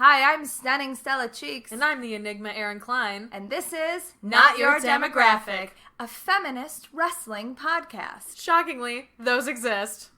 Hi, I'm Stunning Stella Cheeks. And I'm the Enigma Erin Klein. And this is Not Your Demographic, a feminist wrestling podcast. Shockingly, those exist.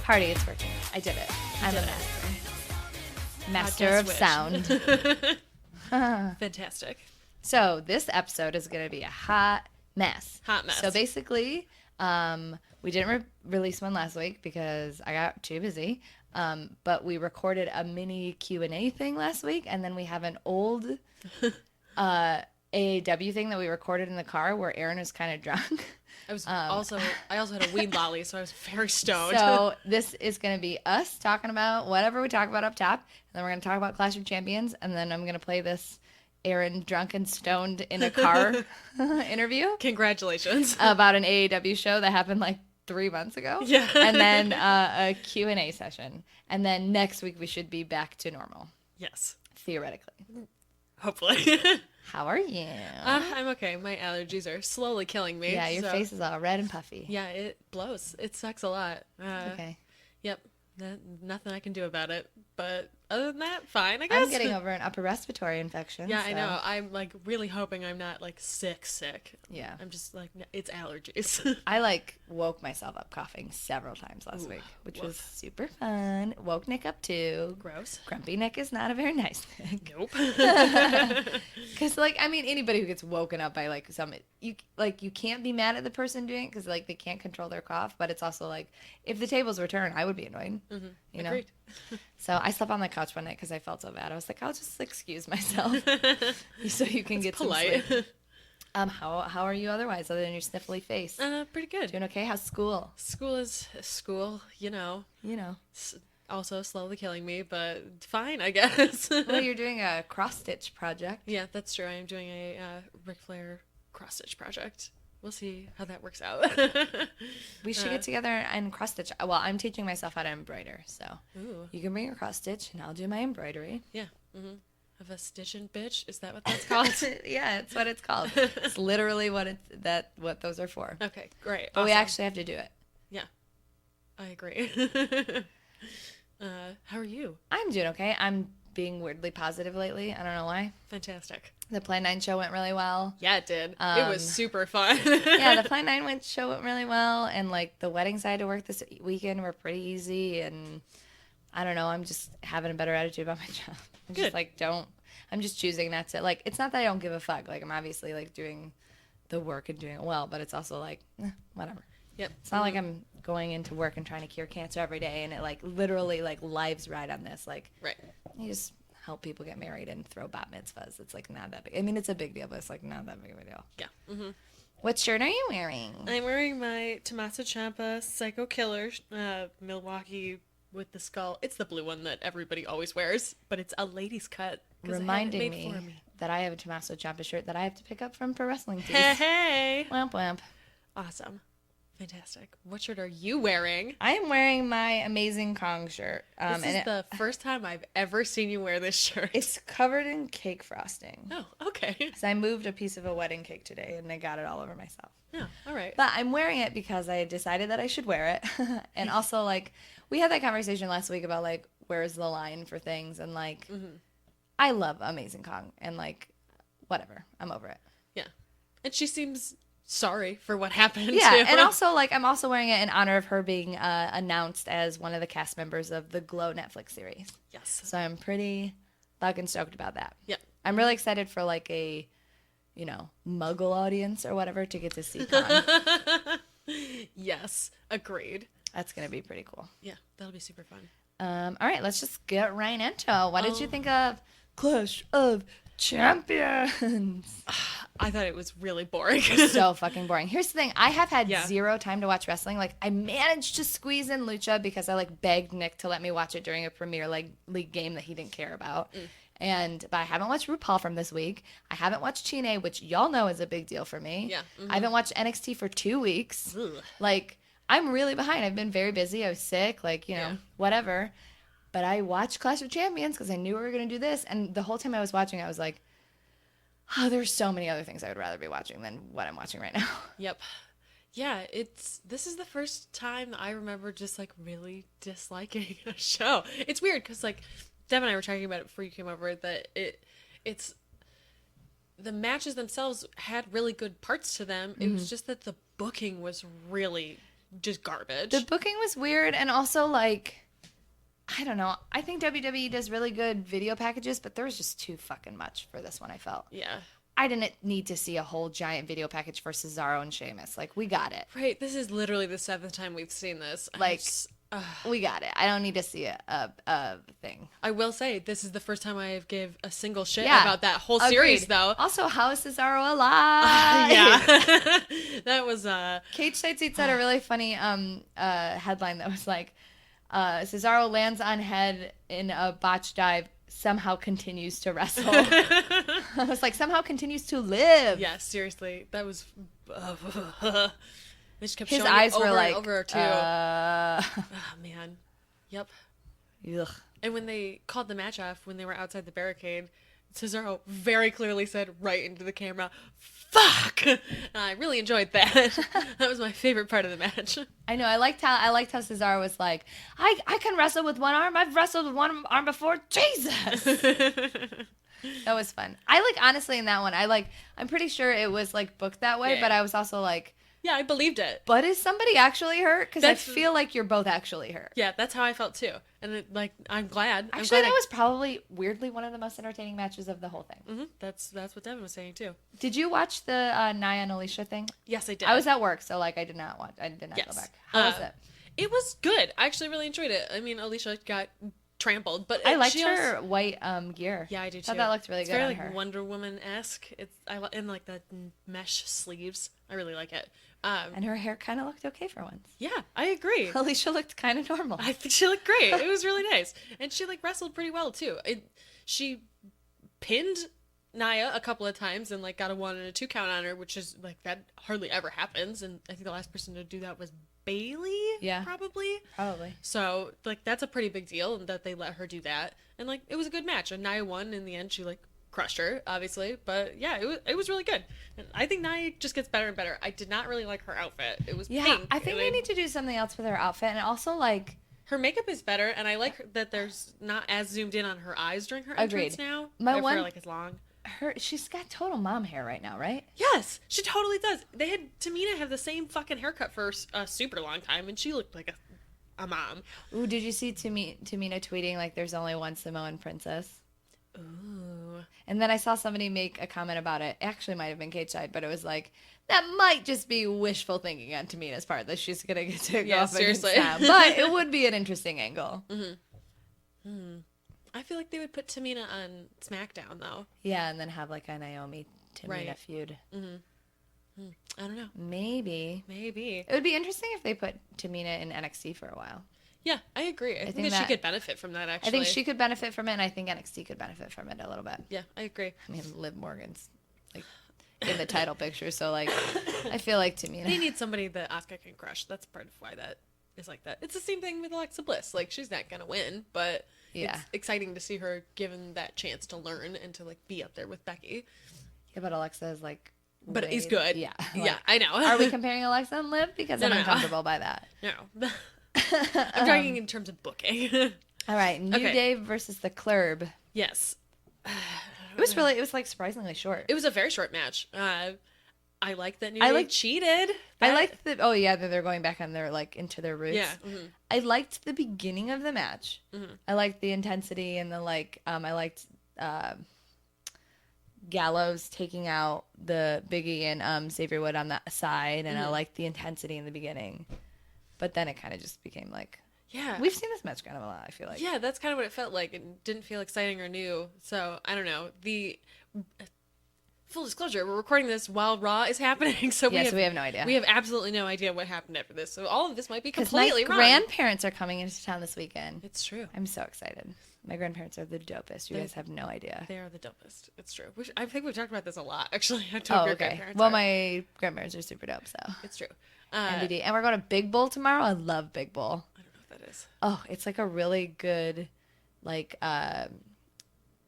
Party, it's working. I did it. I'm a master of sound. Fantastic. So this episode is going to be a hot mess. Hot mess. So basically, we didn't release one last week because I got too busy. But we recorded a mini Q&A thing last week, and then we have an old AAW thing that we recorded in the car where Erin was kind of drunk. I also had a weed lolly, so I was very stoned. So this is going to be us talking about whatever we talk about up top, and then we're going to talk about Clash of Champions, and then I'm going to play this Erin drunk and stoned in a car interview. Congratulations. About an AAW show that happened like 3 months ago. Yeah. And then a Q&A session. And then next week we should be back to normal. Yes. Theoretically. Hopefully. How are you? I'm okay. My allergies are slowly killing me. Yeah, your face is all red and puffy. Yeah, it blows. It sucks a lot. Okay. Yep. Nothing I can do about it. But other than that, fine, I guess. I'm getting over an upper respiratory infection. Yeah, so. I know. I'm like really hoping I'm not like sick. Yeah. I'm just like, it's allergies. I woke myself up coughing several times last week, which was super fun. Woke Nick up too. Gross. Grumpy Nick is not a very nice Nick. Nope. Because anybody who gets woken up by you can't be mad at the person doing it because they can't control their cough, but it's also if the tables were turned, I would be annoyed. Mm-hmm. You know. Agreed. So I slept on the couch one night because I felt so bad. I was like, I'll just excuse myself so you can get polite. some sleep. How are you otherwise, other than your sniffly face? Pretty good. Doing okay? How's school? School is school, you know. Also slowly killing me, but fine, I guess. Well, you're doing a cross-stitch project. Yeah, that's true. I am doing a Ric Flair cross-stitch project. We'll see how that works out. We should get together and cross-stitch. Well, I'm teaching myself how to embroider, so Ooh. you can bring your cross-stitch, and I'll do my embroidery. Yeah. Mm-hmm. Of a stitchin' bitch? Is that what that's called? Yeah, it's what it's called. It's literally what those are for. Okay, great. But awesome. we actually have to do it. Yeah, I agree. How are you? I'm doing okay. I'm being weirdly positive lately. I don't know why. Fantastic. The Plan 9 show went really well. Yeah, it did. It was super fun. Yeah, the Plan 9 show went really well, and the weddings I had to work this weekend were pretty easy, and I don't know, I'm just having a better attitude about my job. I'm Good. just I'm just choosing not to, it's not that I don't give a fuck. I'm obviously doing the work and doing it well, but it's also whatever. Yep. It's not like I'm going into work and trying to cure cancer every day, and it literally lives ride on this. Right. You just help people get married and throw bat mitzvahs. It's not that big. I mean, it's a big deal, but it's not that big of a deal. Yeah. Mm-hmm. What shirt are you wearing? I'm wearing my Tommaso Ciampa Psycho Killer Milwaukee with the skull. It's the blue one that everybody always wears, but it's a ladies' cut. Reminding me that I have a Tommaso Ciampa shirt that I have to pick up from Pro Wrestling Tees. Hey! Wamp wamp. Awesome. Fantastic. What shirt are you wearing? I am wearing my Amazing Kong shirt. This is the first time I've ever seen you wear this shirt. It's covered in cake frosting. Oh, okay. So I moved a piece of a wedding cake today, and I got it all over myself. Yeah, all right. But I'm wearing it because I decided that I should wear it. And also, we had that conversation last week about, where's the line for things. And, mm-hmm. I love Amazing Kong. And, whatever. I'm over it. Yeah. And she seems sorry for what happened. Yeah, too. and also I'm also wearing it in honor of her being announced as one of the cast members of the Glow Netflix series. Yes. So I'm pretty fucking stoked about that. Yeah. I'm really excited for a Muggle audience or whatever to get to see Kong. Yes, agreed. That's gonna be pretty cool. Yeah, that'll be super fun. All right, let's just get right into it. What did you think of Clash of Champions. I thought it was really boring. So fucking boring. Here's the thing. I have had Yeah. zero time to watch wrestling. Like, I managed to squeeze in Lucha because I, like, begged Nick to let me watch it during a Premier League game that he didn't care about. But I haven't watched RuPaul from this week. I haven't watched Chine, which y'all know is a big deal for me. Yeah. I haven't watched NXT for 2 weeks. Ugh. Like, I'm really behind. I've been very busy. I was sick, like, Yeah. whatever. But I watched Clash of Champions because I knew we were going to do this. And the whole time I was watching, I was like, oh, there's so many other things I would rather be watching than what I'm watching right now. Yep. Yeah, this is the first time that I remember just like really disliking a show. It's weird because like Deb and I were talking about it before you came over that it's the matches themselves had really good parts to them. It was just that the booking was really just garbage. The booking was weird, and also, like, I don't know. I think WWE does really good video packages, but there was just too fucking much for this one, I felt. Yeah. I didn't need to see a whole giant video package for Cesaro and Sheamus. Like, we got it. Right. This is literally the 7th time we've seen this. Like, we got it. I don't need to see a thing. I will say this is the first time I have give a single shit Yeah. about that whole series, Agreed. though. Also, how is Cesaro alive? Yeah. That was Cage Side Seats had a really funny headline that was like, Cesaro lands on head in a botch dive, somehow continues to wrestle. I was like, somehow continues to live. Yeah, seriously. That was they just kept His showing eyes it over were like, and over too. Oh man. Yep. ugh. And when they called the match off when they were outside the barricade, Cesaro very clearly said right into the camera, "Fuck!" And I really enjoyed that. That was my favorite part of the match. I know. I liked how Cesaro was like, I can wrestle with one arm. I've wrestled with one arm before. Jesus. That was fun. Honestly, in that one, I'm pretty sure it was like booked that way, Yeah. but I was also like, Yeah, I believed it. but is somebody actually hurt? Because I That's- feel like you're both actually hurt. Yeah, that's how I felt too. And I'm glad. Actually, that was probably weirdly one of the most entertaining matches of the whole thing. That's what Devin was saying too. Did you watch the Nia and Alicia thing? Yes, I did. I was at work, so I did not watch. I did not go Yes. back. How was it? It was good. I actually really enjoyed it. I mean, Alicia got trampled, but I liked she her also- white gear. Yeah, I do too. Thought that looked really it's good very on her. Wonder Woman esque. And like the mesh sleeves. I really like it. And her hair kind of looked okay for once. Yeah, I agree. Alicia looked kind of normal. I think she looked great. It was really nice, and she like wrestled pretty well too. She pinned Nia a couple of times and like got a 1 and a 2 count on her, which is like that hardly ever happens. And I think the last person to do that was Bailey. Yeah. Probably. Probably. So like that's a pretty big deal that they let her do that, and like it was a good match. And Nia won in the end. She like crushed her, obviously, but yeah, it was really good. And I think Nia just gets better and better. I did not really like her outfit. It was pink. I think they need to do something else with her outfit, and also like her makeup is better, and I like that there's not as zoomed in on her eyes during her Agreed. entrance now. My I one- feel like it's long. she's got total mom hair right now, right? Yes, she totally does. They had Tamina have the same fucking haircut for a super long time, and she looked like a mom. Ooh, did you see Tamina tweeting like there's only one Samoan princess? Ooh. And then I saw somebody make a comment about it. It actually might have been Kate Side, but it was like, that might just be wishful thinking on Tamina's part that she's going to get to go off against seriously. Sam. But it would be an interesting angle. I feel like they would put Tamina on SmackDown, though. Yeah, and then have like a Naomi Tamina Right. feud. I don't know. Maybe. Maybe. It would be interesting if they put Tamina in NXT for a while. Yeah, I agree. I think think that she that- could benefit from that, actually. I think she could benefit from it, and I think NXT could benefit from it a little bit. Yeah, I agree. I mean, Liv Morgan's like in the title picture, so like I feel like Tamina. They need somebody that Asuka can crush. That's part of why that is like that. It's the same thing with Alexa Bliss. Like, she's not going to win, but Yeah. it's exciting to see her given that chance to learn and to, like, be up there with Becky. Yeah, but Alexa is like. But way- he's good. Yeah. Yeah, like, I know. Are we comparing Alexa and Liv? Because I'm No. uncomfortable by that. No. I'm talking in terms of booking. All right, New Okay. Day versus the Club. Yes. It was like surprisingly short. It was a very short match. I like that New I Day like- cheated. I liked the that they're going back on their like into their roots. Yeah. I liked the beginning of the match. I liked the intensity and the like. I liked Gallows taking out the Biggie and Xavier Wood on that side, and I liked the intensity in the beginning. But then it kind of just became like Yeah. we've seen this match kind of a lot. I feel like Yeah, that's kind of what it felt like. It didn't feel exciting or new. So I don't know. full disclosure, we're recording this while Raw is happening, so we have no idea. We have absolutely no idea what happened after this, so all of this might be Because completely my wrong. grandparents are coming into town this weekend. It's true. I'm so excited. My grandparents are the dopest. You guys have no idea. They are the dopest. It's true. I think we've talked about this a lot, actually. I told your grandparents. Well, my grandparents are super dope, so. It's true. NBD. And we're going to Big Bull tomorrow. I love Big Bull. I don't know what that is. Oh, it's like a really good, like,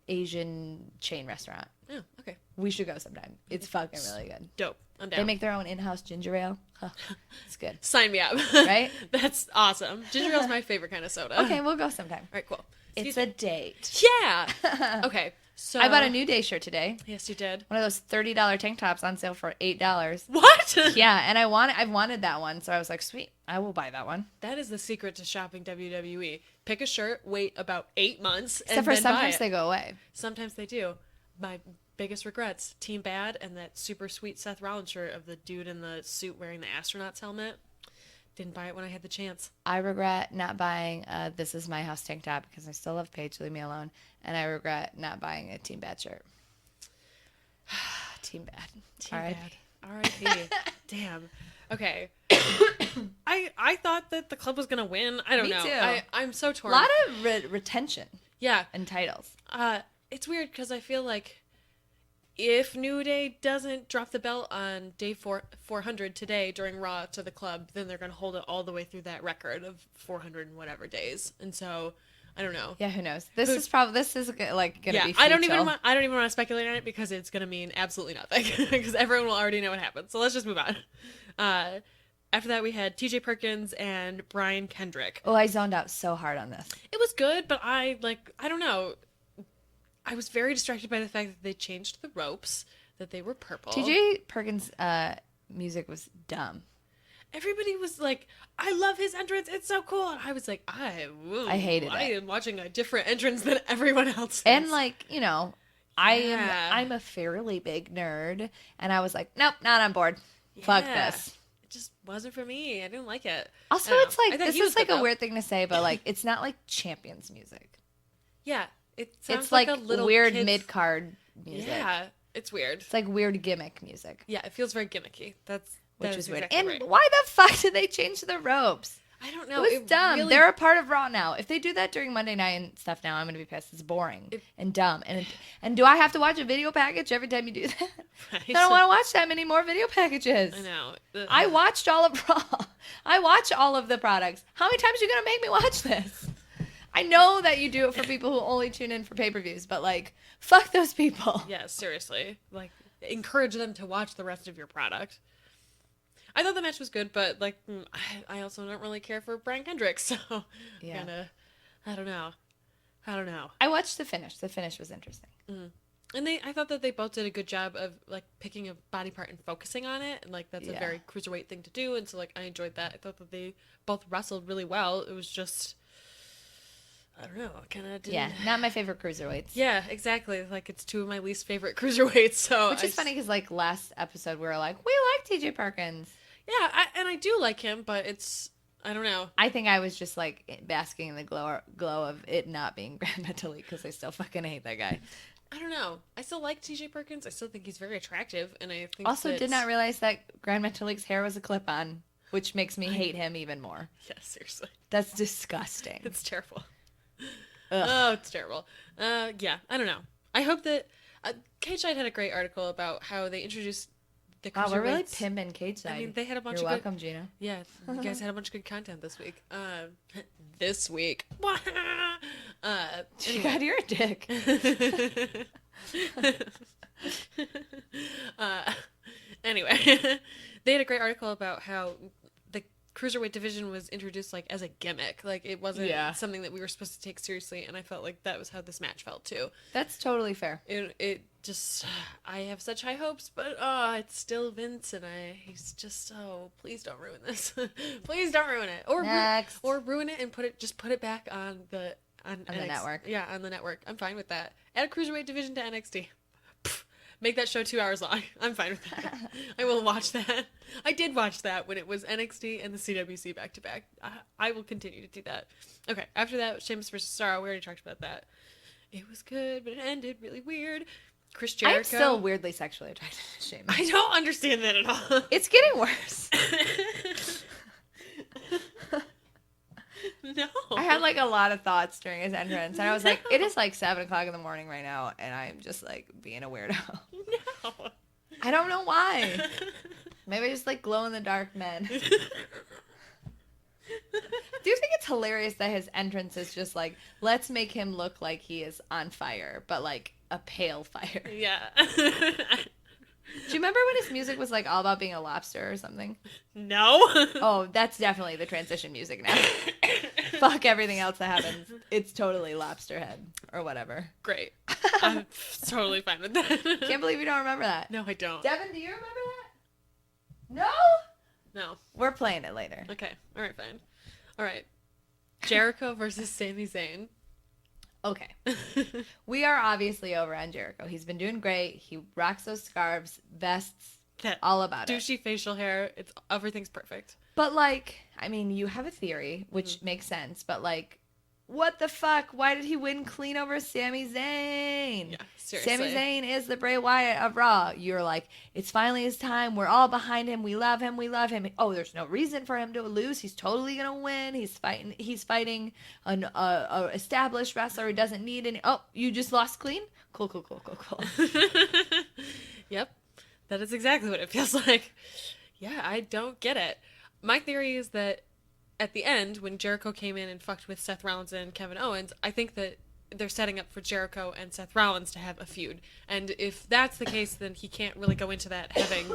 Asian chain restaurant. Oh, okay. We should go sometime. It's fucking really good. Dope. I'm down. They make their own in-house ginger ale. Huh. It's good. Sign me up. Right? That's awesome. Ginger ale's my favorite kind of soda. Okay, we'll go sometime. All right, cool. It's a date. Yeah. Okay. So I bought a New Day shirt today. Yes, you did. One of those $30 tank tops on sale for $8. What? Yeah, and I've wanted that one, so I was like, sweet, I will buy that one. That is the secret to shopping WWE. Pick a shirt, wait about 8 months, Except and for then sometimes buy they it. go away. Sometimes they do. My biggest regrets: Team Bad and that super sweet Seth Rollins shirt of the dude in the suit wearing the astronaut's helmet. Didn't buy it when I had the chance. I regret not buying This Is My House tank top because I still love Paige, leave me alone. And I regret not buying a Team Bad shirt. Team Bad. Team R.I.P. Bad. R.I.P. Damn. Okay. I thought that the club was gonna win. I don't Me know. too. I'm so A torn. lot of retention Yeah. and titles. It's weird because I feel like if New Day doesn't drop the belt on day 400 today during Raw to the club, then they're going to hold it all the way through that record of 400 and whatever days. And so, I don't know. Yeah, who knows? This is like going to be I don't futile. even want to speculate on it because it's going to mean absolutely nothing because everyone will already know what happened. So let's just move on. After that, we had TJ Perkins and Brian Kendrick. Oh, I zoned out so hard on this. It was good, but I don't know. I was very distracted by the fact that they changed the ropes, that they were purple. TJ Perkins' music was dumb. Everybody was like, I love his entrance. It's so cool. And I was like, I hated it. I am watching a different entrance than everyone else is. And like, you know, Yeah. I'm a fairly big nerd, and I was like, nope, not on board. Fuck Yeah. this. It just wasn't for me. I didn't like it. Also, I don't it's know. I like thought this he was is like good, a though. weird thing to say, but like it's not like Champions music. Yeah. It sounds It's like a little weird kid's- mid card music. Yeah. It's weird. It's like weird gimmick music, Yeah. It feels very gimmicky. Which which is weird. exactly And right. why the fuck did they change the ropes? I don't know. It was dumb. really- They're a part of Raw now. If they do that during Monday night and stuff now, I'm gonna be pissed. It's boring and dumb. And do I have to watch a video package every time you do that? Right. I don't want to watch that many more video packages. I know. I watched all of Raw. I watch all of the products. How many times are you gonna make me watch this? I know that you do it for people who only tune in for pay-per-views, but like, fuck those people. Yeah, seriously. Like, encourage them to watch the rest of your product. I thought the match was good, but like, I also don't really care for Brian Kendrick, so Yeah. kinda, I don't know. I watched the finish. The finish was interesting. And I thought that they both did a good job of like picking a body part and focusing on it, and like that's a Yeah. very cruiserweight thing to do, and so like I enjoyed that. I thought that they both wrestled really well. It was just, I don't know, kind of didn't. Yeah, not my favorite cruiserweights. Yeah, exactly. Like it's two of my least favorite cruiserweights. So Which is funny because like last episode we were like, we like TJ Perkins. Yeah, I do like him, but it's, I don't know. I think I was just like basking in the glow of it not being Grand Metalik because I still fucking hate that guy. I don't know. I still like TJ Perkins. I still think he's very attractive, and I think Also, did not realize that Grand Metalik's hair was a clip-on, which makes me hate him even more. Yeah, seriously, That's disgusting. it's terrible. Ugh. Oh, it's terrible. Yeah, I don't know. I hope that Cage Side had a great article about how they introduced the Wow, we're really Cruiserweights. pimping Cage Side. I mean, they had a bunch You're of welcome, Gina. Yeah, you guys had a bunch of good content this week. This week. Anyway. God, you're a dick. Anyway, they had a great article about how the cruiserweight division was introduced like as a gimmick, like it wasn't something that we were supposed to take seriously, and I felt like that was how this match felt too. That's totally fair. It just, I have such high hopes, but it's still Vince, and he's just, please don't ruin this. Please don't ruin it, or Next. or ruin it and put it back on the network. Yeah, on the network. I'm fine with that. Add a cruiserweight division to NXT. Pff, make that show 2 hours long. I'm fine with that. I will watch that. I did watch that when it was NXT and the CWC back to back. I will continue to do that. Okay, after that, Sheamus versus Cesaro. We already talked about that. It was good, but it ended really weird. Chris I am Jericho. still weirdly sexually attracted to Sheamus. I don't understand that at all. It's getting worse. No. I had like a lot of thoughts during his entrance, and I was like, it is like 7 o'clock in the morning right now, and I'm just like being a weirdo. No. I don't know why. Maybe I just like glow in the dark men. Do you think it's hilarious that his entrance is just like, let's make him look like he is on fire, but like a pale fire? Yeah. Do you remember when his music was like all about being a lobster or something? No. Oh, that's definitely the transition music now. Fuck everything else that happens. It's totally lobster head or whatever. Great. I'm totally fine with that. Can't believe you don't remember that. No, I don't. Devin, do you remember that? No? No. We're playing it later. Okay. All right, fine. All right. Jericho versus Sami Zayn. Okay. We are obviously over on Jericho. He's been doing great. He rocks those scarves, vests, That all about it. douchey facial hair. Everything's perfect. But like, I mean, you have a theory, which makes sense, but like, what the fuck? Why did he win clean over Sami Zayn? Yeah, seriously. Sami Zayn is the Bray Wyatt of Raw. You're like, it's finally his time. We're all behind him. We love him. We love him. Oh, there's no reason for him to lose. He's totally gonna win. He's fighting an established wrestler who doesn't need any. Oh, you just lost clean? Cool. Yep. That is exactly what it feels like. Yeah, I don't get it. My theory is that at the end, when Jericho came in and fucked with Seth Rollins and Kevin Owens, I think that they're setting up for Jericho and Seth Rollins to have a feud. And if that's the case, then he can't really go into that having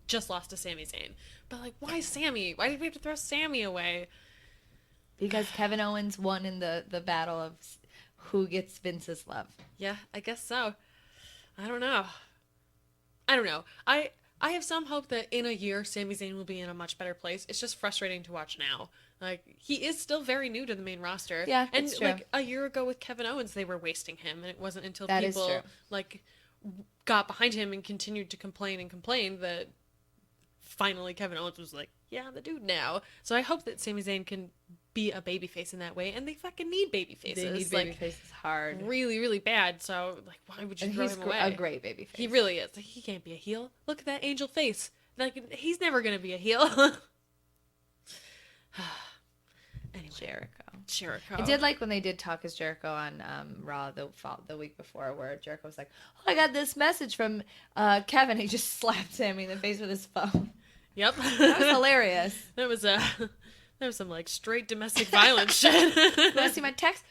just lost to Sami Zayn. But, like, why Sami? Why did we have to throw Sami away? Because Kevin Owens won in the battle of who gets Vince's love. Yeah, I guess so. I don't know. I have some hope that in a year, Sami Zayn will be in a much better place. It's just frustrating to watch now. Like, he is still very new to the main roster. Yeah, and it's true. like a year ago with Kevin Owens, they were wasting him, and it wasn't until That is people true. like got behind him and continued to complain that finally Kevin Owens was like, "Yeah, I'm the dude now." So I hope that Sami Zayn can be a babyface in that way, and they fucking need babyfaces. They need like, babyfaces hard. really, really bad. So like, why would you And throw he's him away? a great babyface. He really is. Like, he can't be a heel. Look at that angel face. Like, he's never gonna be a heel. Anyway, Jericho. I did like when they did Talk as Jericho on Raw the week before, where Jericho was like, "Oh, I got this message from Kevin." He just slapped Sammy in the face with his phone. Yep. That was hilarious. That was some like straight domestic violence shit. You want to see my text?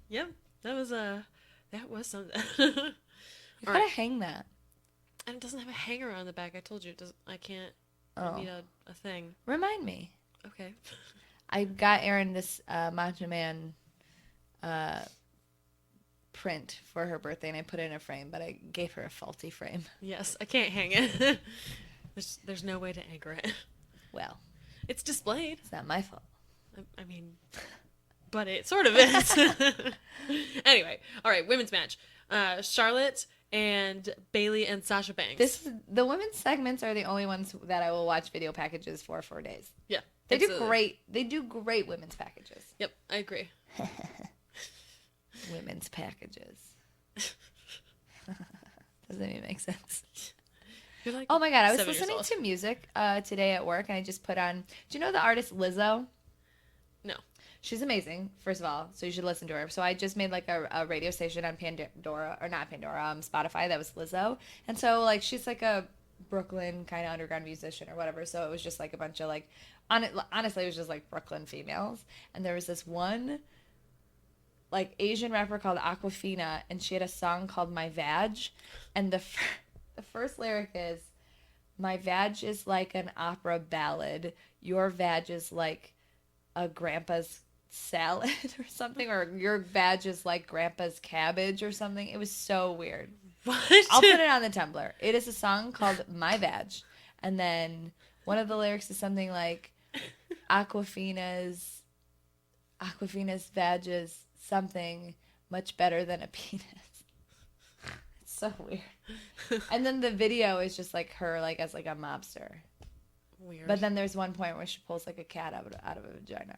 Yep. That was something. You All gotta right. hang that. And it doesn't have a hanger on the back. I told you it doesn't. I can't. Oh. I need a thing. Remind me. Okay. I got Erin this Macho Man print for her birthday, and I put it in a frame, but I gave her a faulty frame. Yes, I can't hang it. There's no way to anchor it. Well, It's displayed. it's not my fault. I mean, but it sort of is. Anyway, all right, women's match. Charlotte and Bailey and Sasha Banks. The women's segments are the only ones that I will watch video packages for 4 days. Yeah. They absolutely. do great. They do great women's packages. Yep, I agree. Women's packages. Doesn't even make sense. You're like Oh my god, I was 7 years listening old. to music today at work, and I just put on. Do you know the artist Lizzo? No. She's amazing, first of all, so you should listen to her. So I just made like a radio station on Pandora, or not Pandora, Spotify, that was Lizzo. And so like she's like a Brooklyn kind of underground musician or whatever. So it was just like a bunch of like, honestly, it was just like Brooklyn females. And there was this one like Asian rapper called Aquafina, and she had a song called My Vag. And the first lyric is, "My vag is like an opera ballad. Your vag is like a grandpa's salad," or something, or "your vag is like grandpa's cabbage," or something. It was so weird. What? I'll put it on the Tumblr. It is a song called My Vag. And then one of the lyrics is something like, Aquafina's vag is something much better than a penis. It's so weird. And then the video is just like her like as like a mobster. Weird. But then there's one point where she pulls like a cat out of a vagina.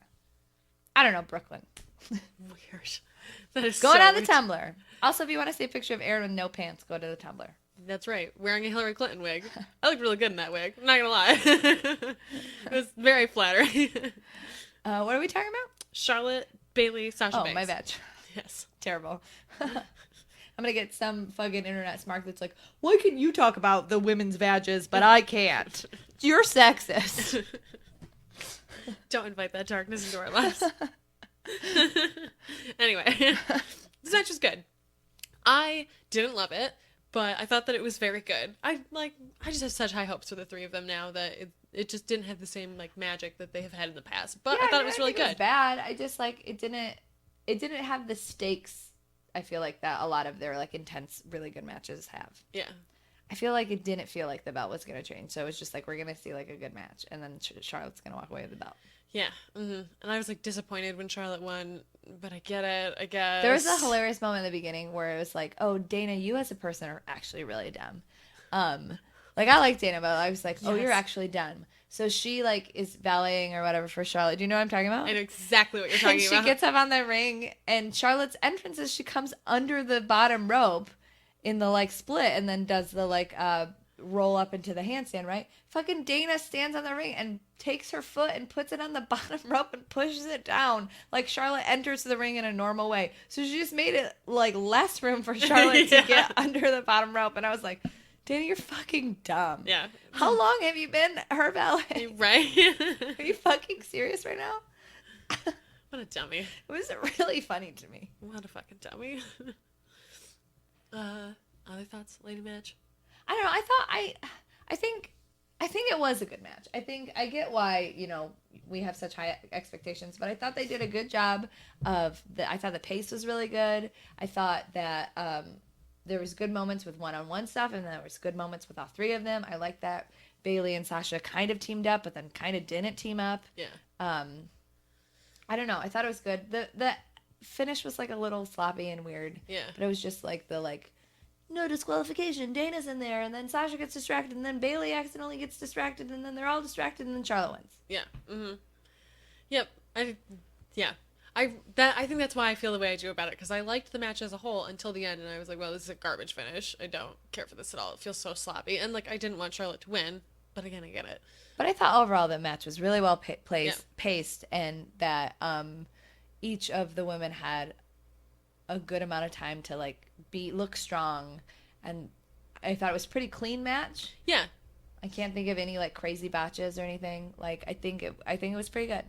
I don't know, Brooklyn. Weird. That is Going so on the weird. Tumblr. Also, if you want to see a picture of Erin with no pants, go to the Tumblr. That's right. Wearing a Hillary Clinton wig. I looked really good in that wig. I'm not gonna lie. It was very flattering. What are we talking about? Charlotte, Bailey, Sasha Oh, Banks. my bad. Yes. Terrible. I'm gonna get some fucking internet smart that's like, why can you talk about the women's badges, but I can't? You're sexist. Don't invite that darkness into our lives. Anyway, this match was good. I didn't love it, but I thought that it was very good. I just have such high hopes for the three of them now that it just didn't have the same like magic that they have had in the past. But I thought it was really good. It was bad. I just like it didn't have the stakes. I feel like that a lot of their like intense, really good matches have. Yeah. I feel like it didn't feel like the belt was gonna change, so it was just like we're gonna see like a good match, and then Charlotte's gonna walk away with the belt. Yeah. Mm-hmm. And I was like disappointed when Charlotte won, but I get it. I guess There was a hilarious moment in the beginning where it was like, "Oh, Dana, you as a person are actually really dumb." Like I like Dana, but I was like, "Oh, Yes. you're actually dumb." So she like is valeting or whatever for Charlotte. Do you know what I'm talking about? I know exactly what you're talking And about. she gets up on the ring, and Charlotte's entrance is she comes under the bottom rope in the like split, and then does the like roll up into the handstand. Right? Fucking Dana stands on the ring and takes her foot and puts it on the bottom rope and pushes it down like Charlotte enters the ring in a normal way. So she just made it like less room for Charlotte Yeah. to get under the bottom rope, and I was like, Dana, you're fucking dumb. Yeah. How long have you been her valet? Right? Are you fucking serious right now? What a dummy. It was really funny to me. What a fucking dummy. Other thoughts, lady match? I don't know. I think it was a good match. I think I get why, we have such high expectations, but I thought they did a good job I thought the pace was really good. I thought that there was good moments with one-on-one stuff, and there was good moments with all three of them. I like that Bailey and Sasha kind of teamed up, but then kind of didn't team up. Yeah. I don't know. I thought it was good. The finish was like a little sloppy and weird. Yeah. But it was just like no disqualification. Dana's in there, and then Sasha gets distracted, and then Bailey accidentally gets distracted, and then they're all distracted, and then Charlotte wins. Yeah. Mm-hmm. Yep. I think that's why I feel the way I do about it, because I liked the match as a whole until the end, and I was like, well, this is a garbage finish. I don't care for this at all. It feels so sloppy, and like I didn't want Charlotte to win, but again, I get it. But I thought overall the match was really well paced, and that each of the women had a good amount of time to like look strong, and I thought it was a pretty clean match. Yeah. I can't think of any like crazy botches or anything. Like I think it was pretty good.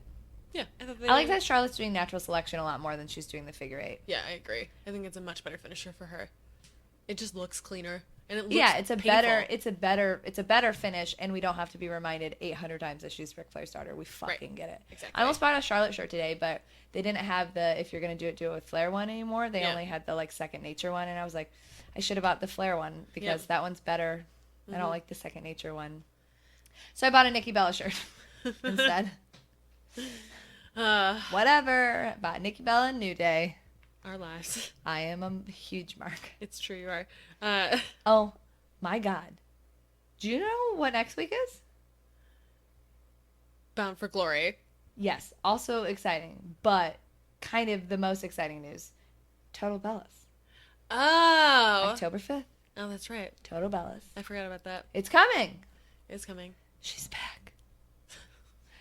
Yeah. I like that Charlotte's doing natural selection a lot more than she's doing the figure eight. Yeah, I agree. I think it's a much better finisher for her. It just looks cleaner, and it looks It's a painful. better finish, and we don't have to be reminded 800 times that she's Ric Flair's daughter. We fucking get it. Exactly. I almost bought a Charlotte shirt today, but they didn't have the if you're gonna do it with Flair one anymore. They only had the like Second Nature one, and I was like, I should have bought the Flair one because that one's better. Mm-hmm. I don't like the Second Nature one, so I bought a Nikki Bella shirt instead. Whatever. Bought Nikki Bella and New Day. Our lives. I am a huge mark. It's true, you are. Oh my God. Do you know what next week is? Bound for Glory. Yes. Also exciting, but kind of the most exciting news. Total Bellas. Oh. October 5th. Oh, that's right. Total Bellas. I forgot about that. It's coming. It's coming. She's back.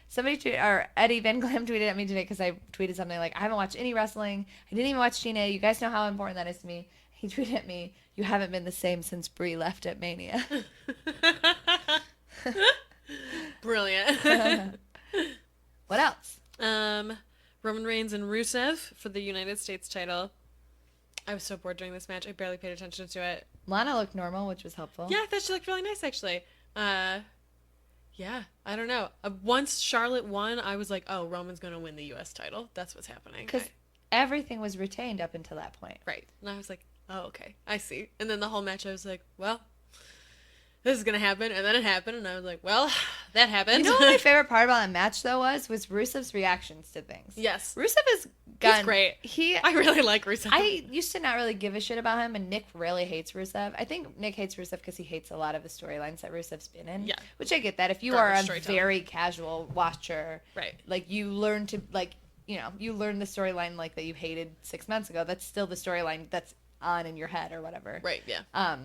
Somebody Eddie Van Glam tweeted at me today because I tweeted something like, I haven't watched any wrestling. I didn't even watch TNA. You guys know how important that is to me. He tweeted at me, you haven't been the same since Brie left at Mania. Brilliant. What else? Roman Reigns and Rusev for the United States title. I was so bored during this match. I barely paid attention to it. Lana looked normal, which was helpful. Yeah, I thought she looked really nice, actually. Yeah, I don't know. Once Charlotte won, I was like, oh, Roman's going to win the U.S. title. That's what's happening. Because everything was retained up until that point. Right. And I was like, oh, okay. I see. And then the whole match, I was like, well, this is going to happen. And then it happened. And I was like, well, that happened. You know what my favorite part about that match, though, was Rusev's reactions to things. Yes. Rusev has gotten... He's great. I really like Rusev. I used to not really give a shit about him, and Nick really hates Rusev. I think Nick hates Rusev because he hates a lot of the storylines that Rusev's been in. Yeah. Which I get that. If you are a very casual watcher, right, like, you learn to, like, you learn the storyline like that you hated 6 months ago. That's still the storyline that's on in your head or whatever. Right, yeah.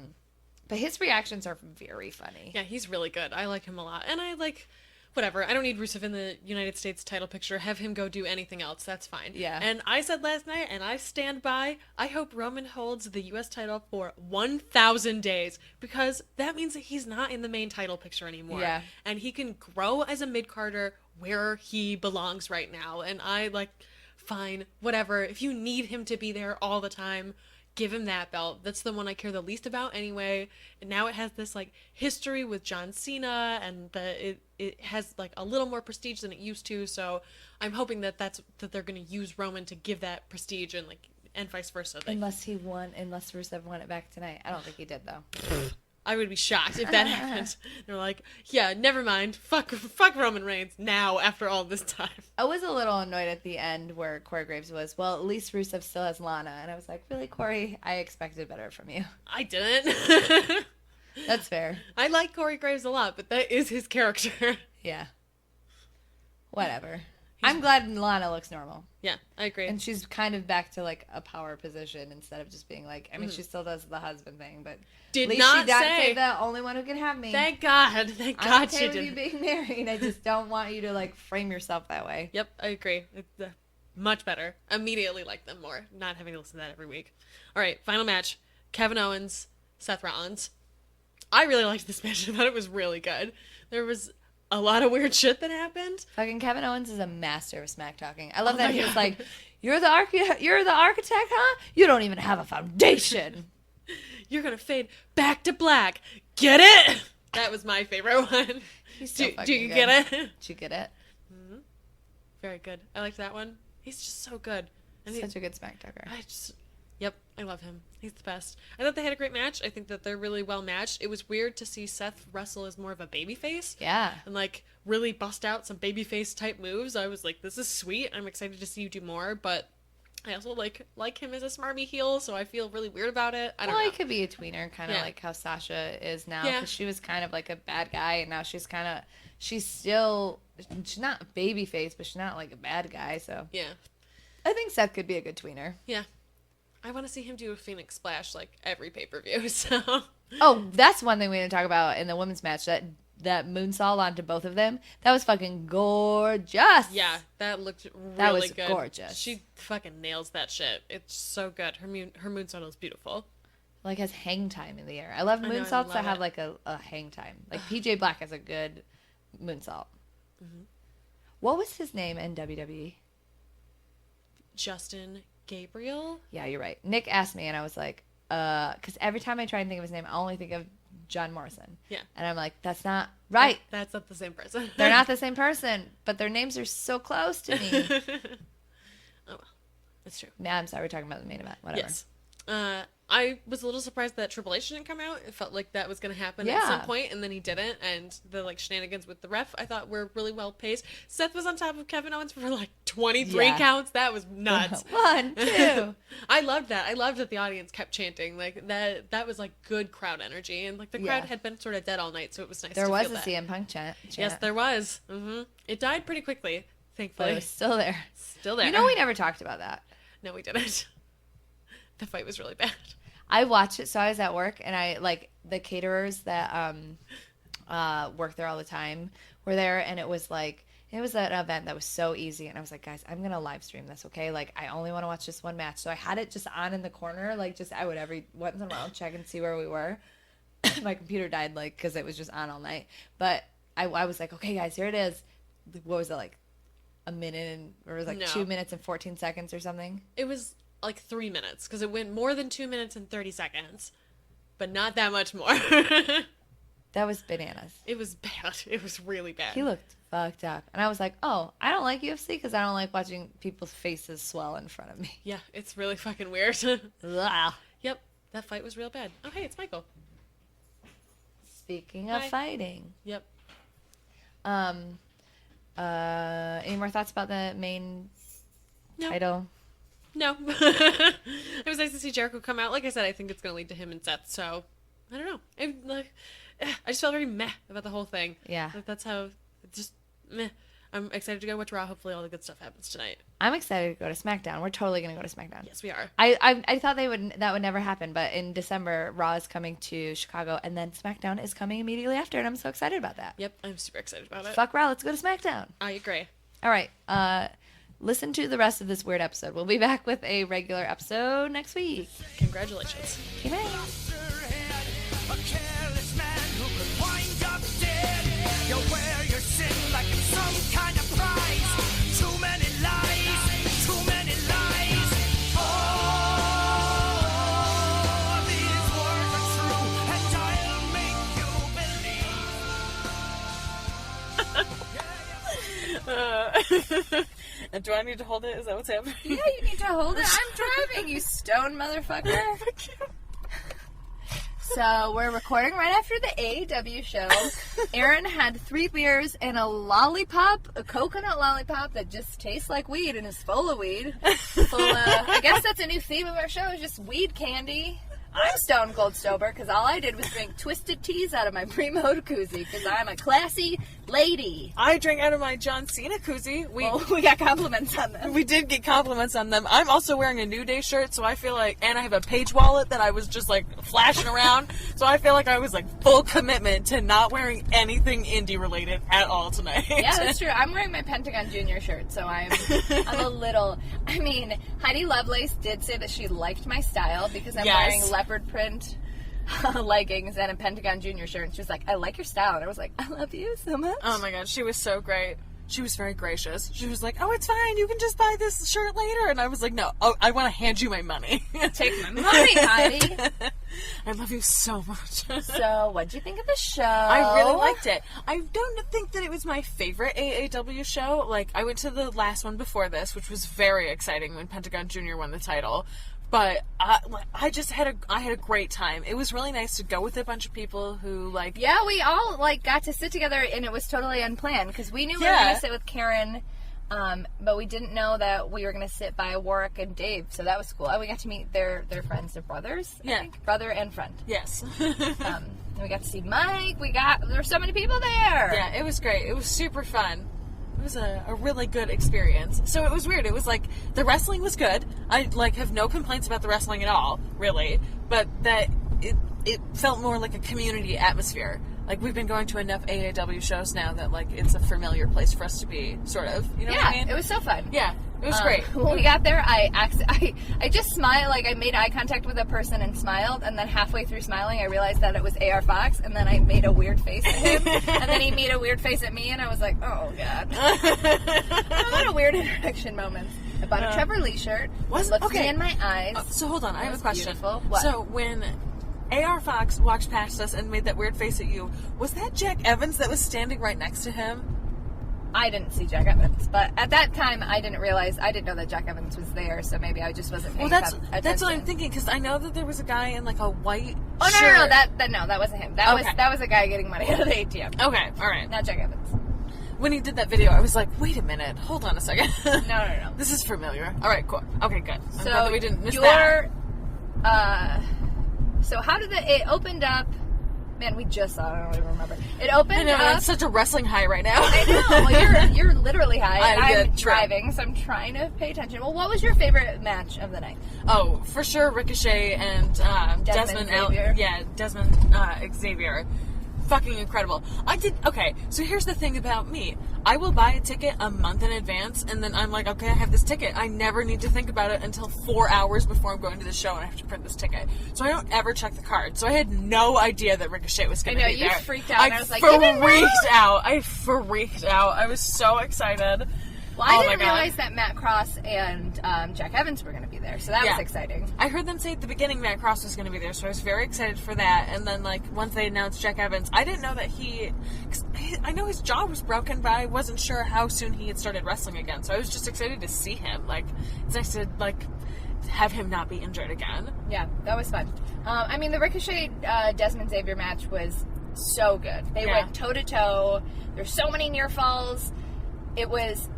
But his reactions are very funny. Yeah, he's really good. I like him a lot. And I like, whatever. I don't need Rusev in the United States title picture. Have him go do anything else. That's fine. Yeah. And I said last night, and I stand by, I hope Roman holds the U.S. title for 1,000 days, because that means that he's not in the main title picture anymore. Yeah. And he can grow as a mid-carder where he belongs right now. And I, like, fine, whatever. If you need him to be there all the time, give him that belt. That's the one I care the least about anyway. And now it has this like history with John Cena, and it has like a little more prestige than it used to. So I'm hoping that they're going to use Roman to give that prestige, and vice versa. Unless Rusev won it back tonight. I don't think he did though. I would be shocked if that happened. They're like, yeah, never mind. Fuck Roman Reigns now after all this time. I was a little annoyed at the end where Corey Graves was, well, at least Rusev still has Lana. And I was like, really, Corey? I expected better from you. I didn't. That's fair. I like Corey Graves a lot, but that is his character. Yeah. Whatever. I'm glad Lana looks normal. Yeah, I agree. And she's kind of back to like a power position instead of just being like, I mean, she still does the husband thing, but did at least not she didn't say say the only one who can have me. Thank God. Thank God I'm okay she with did. you being married. I just don't want you to like frame yourself that way. Yep, I agree. It's much better. Immediately like them more. Not having to listen to that every week. All right, final match. Kevin Owens, Seth Rollins. I really liked this match. I thought it was really good. There was a lot of weird shit that happened. Fucking Kevin Owens is a master of smack talking. I love that my he was God. like, You're the architect, huh? You don't even have a foundation." You're gonna fade back to black. Get it? That was my favorite one. He's so do fucking you good. get it? Did you get it? Very good. I liked that one. He's just so good. And Such a good smack talker. Yep, I love him. He's the best. I thought they had a great match. I think that they're really well matched. It was weird to see Seth wrestle as more of a babyface. Yeah. And like really bust out some babyface type moves. I was like, this is sweet. I'm excited to see you do more, but I also like him as a smarmy heel, so I feel really weird about it. I don't know. He could be a tweener, kind of like how Sasha is now. Yeah. Because she was kind of like a bad guy, and now she's not baby face, but she's not like a bad guy, so. Yeah. I think Seth could be a good tweener. Yeah. I want to see him do a Phoenix Splash like every pay-per-view, so. Oh, that's one thing we didn't talk about in the women's match, that moonsault onto both of them. That was fucking gorgeous. Yeah, that looked really That was good. gorgeous. She fucking nails that shit. It's so good. Her moonsault is beautiful. Like has hang time in the air. I love I know, I moonsaults love that have it. like a hang time. Like PJ Black has a good moonsault. Mm-hmm. What was his name in WWE? Justin Gabriel? Yeah, you're right. Nick asked me, and I was like, because every time I try and think of his name, I only think of John Morrison. Yeah. And I'm like, that's not right. That's not the same person. They're not the same person, but their names are so close to me. Oh, well. That's true. Yeah, I'm sorry, we're talking about the main event. Whatever. Yes. I was a little surprised that Triple H didn't come out. It felt like that was going to happen at Yeah. some point, and then he didn't. And the like shenanigans with the ref, I thought were really well paced. Seth was on top of Kevin Owens for like 23 Yeah. counts. That was nuts. 1, 2. I loved that. I loved that the audience kept chanting. Like that was like good crowd energy, and like the crowd Yeah. had been sort of dead all night, so it was nice. There to was feel a that. CM Punk chant. Yes, there was. It died pretty quickly, But thankfully. it was still there. Still there. You know, we never talked about that. No, we didn't. The fight was really bad. I watched it, so I was at work, and I like the caterers that work there all the time were there, and it was an event that was so easy, and I was like, guys, I'm gonna live stream this, okay? Like, I only want to watch this one match, so I had it just on in the corner, like, just I would every once in a while check and see where we were. My computer died, like, because it was just on all night, but I was like, okay, guys, here it is. What was it, like a minute or it was like No. 2 minutes and 14 seconds or something? It was like 3 minutes because it went more than 2 minutes and 30 seconds, but not that much more. That was bananas. It was bad. It was really bad. He looked fucked up. And I was like, oh, I don't like UFC because I don't like watching people's faces swell in front of me. Yeah, it's really fucking weird. Ugh. Yep, that fight was real bad. Oh, hey, it's Michael. Speaking of Hi. fighting. Yep. Any more thoughts about the main No. title? No. It was nice to see Jericho come out. Like I said, I think it's going to lead to him and Seth, so I don't know. I just felt very meh about the whole thing. Yeah. That's how, just meh. I'm excited to go watch Raw. Hopefully all the good stuff happens tonight. I'm excited to go to SmackDown. We're totally going to go to SmackDown. Yes, we are. I thought that would never happen, but in December, Raw is coming to Chicago, and then SmackDown is coming immediately after, and I'm so excited about that. Yep, I'm super excited about it. Fuck Raw, let's go to SmackDown. I agree. All right, listen to the rest of this weird episode. We'll be back with a regular episode next week. Congratulations. Okay, bye. A careless man who could wind up dead. You wear your sin like it's some kind of prize. Too many lies, too many lies. Oh, these words are true, and I'll make you believe. And do I need to hold it? Is that what's happening? Yeah, you need to hold it. I'm driving, you stone motherfucker. So we're recording right after the AEW show. Erin had 3 beers and a lollipop, a coconut lollipop that just tastes like weed and is full of weed. I guess that's a new theme of our show, is just weed candy. I'm stone cold sober because all I did was drink twisted teas out of my Primo koozie because I'm a classy lady. I drank out of my John Cena koozie. We got compliments on them. We did get compliments on them. I'm also wearing a New Day shirt, so I feel like, and I have a Page wallet that I was just like flashing around, so I feel like I was like full commitment to not wearing anything indie related at all tonight. Yeah, that's true. I'm wearing my Pentagon Junior shirt, so I'm a little. I mean, Heidi Lovelace did say that she liked my style because I'm wearing leopard print leggings and a Pentagon Junior shirt, and she was like, I like your style, and I was like, I love you so much. Oh my god, she was so great. She was very gracious. She was like, oh, it's fine, you can just buy this shirt later. And I was like, no, I want to hand you my money. Take my money, Heidi. I love you so much. So, what'd you think of the show? I really liked it. I don't think that it was my favorite AAW show. Like, I went to the last one before this, which was very exciting when Pentagon Jr. won the title. But I just had a great time. It was really nice to go with a bunch of people who like. Yeah, we all like got to sit together, and it was totally unplanned because we knew we were going to sit with Karen, but we didn't know that we were going to sit by Warwick and Dave. So that was cool. And we got to meet their friends, their brothers. I think. Brother and friend. Yes. And we got to see Mike. there were so many people there. Yeah, it was great. It was super fun. It was a really good experience. So it was weird. It was like, the wrestling was good. I like have no complaints about the wrestling at all, really. But that it felt more like a community atmosphere. Like, we've been going to enough AAW shows now that like it's a familiar place for us to be, sort of. You know what I mean? It was so fun. Yeah. It was great. When we got there, I just smiled, like I made eye contact with a person and smiled, and then halfway through smiling, I realized that it was AR Fox, and then I made a weird face at him, and then he made a weird face at me, and I was like, oh god. A lot of weird interaction moments. I bought a Trevor Lee shirt. Looked me in my eyes. So hold on, I have a question. Beautiful. What? So when AR Fox walked past us and made that weird face at you, was that Jack Evans that was standing right next to him? I didn't see Jack Evans, but at that time I didn't know that Jack Evans was there, so maybe I just wasn't paying attention. That's what I'm thinking, because I know that there was a guy in like a white shirt. No, that wasn't him. That was a guy getting money out of the ATM. Okay, all right. Not Jack Evans. When he did that video, I was like, wait a minute, hold on a second. No. This is familiar. All right, cool. Okay, good. I'm glad that we didn't miss that. So how did it opened up? Man, we just saw it. I don't even remember. It opened up. I'm such a wrestling high right now. I know. Well, you're literally high. I'm driving, so I'm trying to pay attention. Well, what was your favorite match of the night? Oh, for sure, Ricochet and Desmond Xavier. Desmond Xavier. Fucking incredible. Okay, so here's the thing about me. I will buy a ticket a month in advance, and then I'm like, okay, I have this ticket. I never need to think about it until 4 hours before I'm going to the show and I have to print this ticket. So I don't ever check the card. So I had no idea that Ricochet was going to be there. I know, you freaked out. I was like, I freaked out. I was so excited. Well, I didn't realize that Matt Cross and Jack Evans were going to be there, so that was exciting. I heard them say at the beginning Matt Cross was going to be there, so I was very excited for that. And then, like, once they announced Jack Evans, I didn't know that I know his jaw was broken, but I wasn't sure how soon he had started wrestling again. So I was just excited to see him. Like, it's nice to, like, have him not be injured again. Yeah, that was fun. I mean, the Ricochet Desmond Xavier match was so good. They went toe-to-toe. There's so many near falls. It was...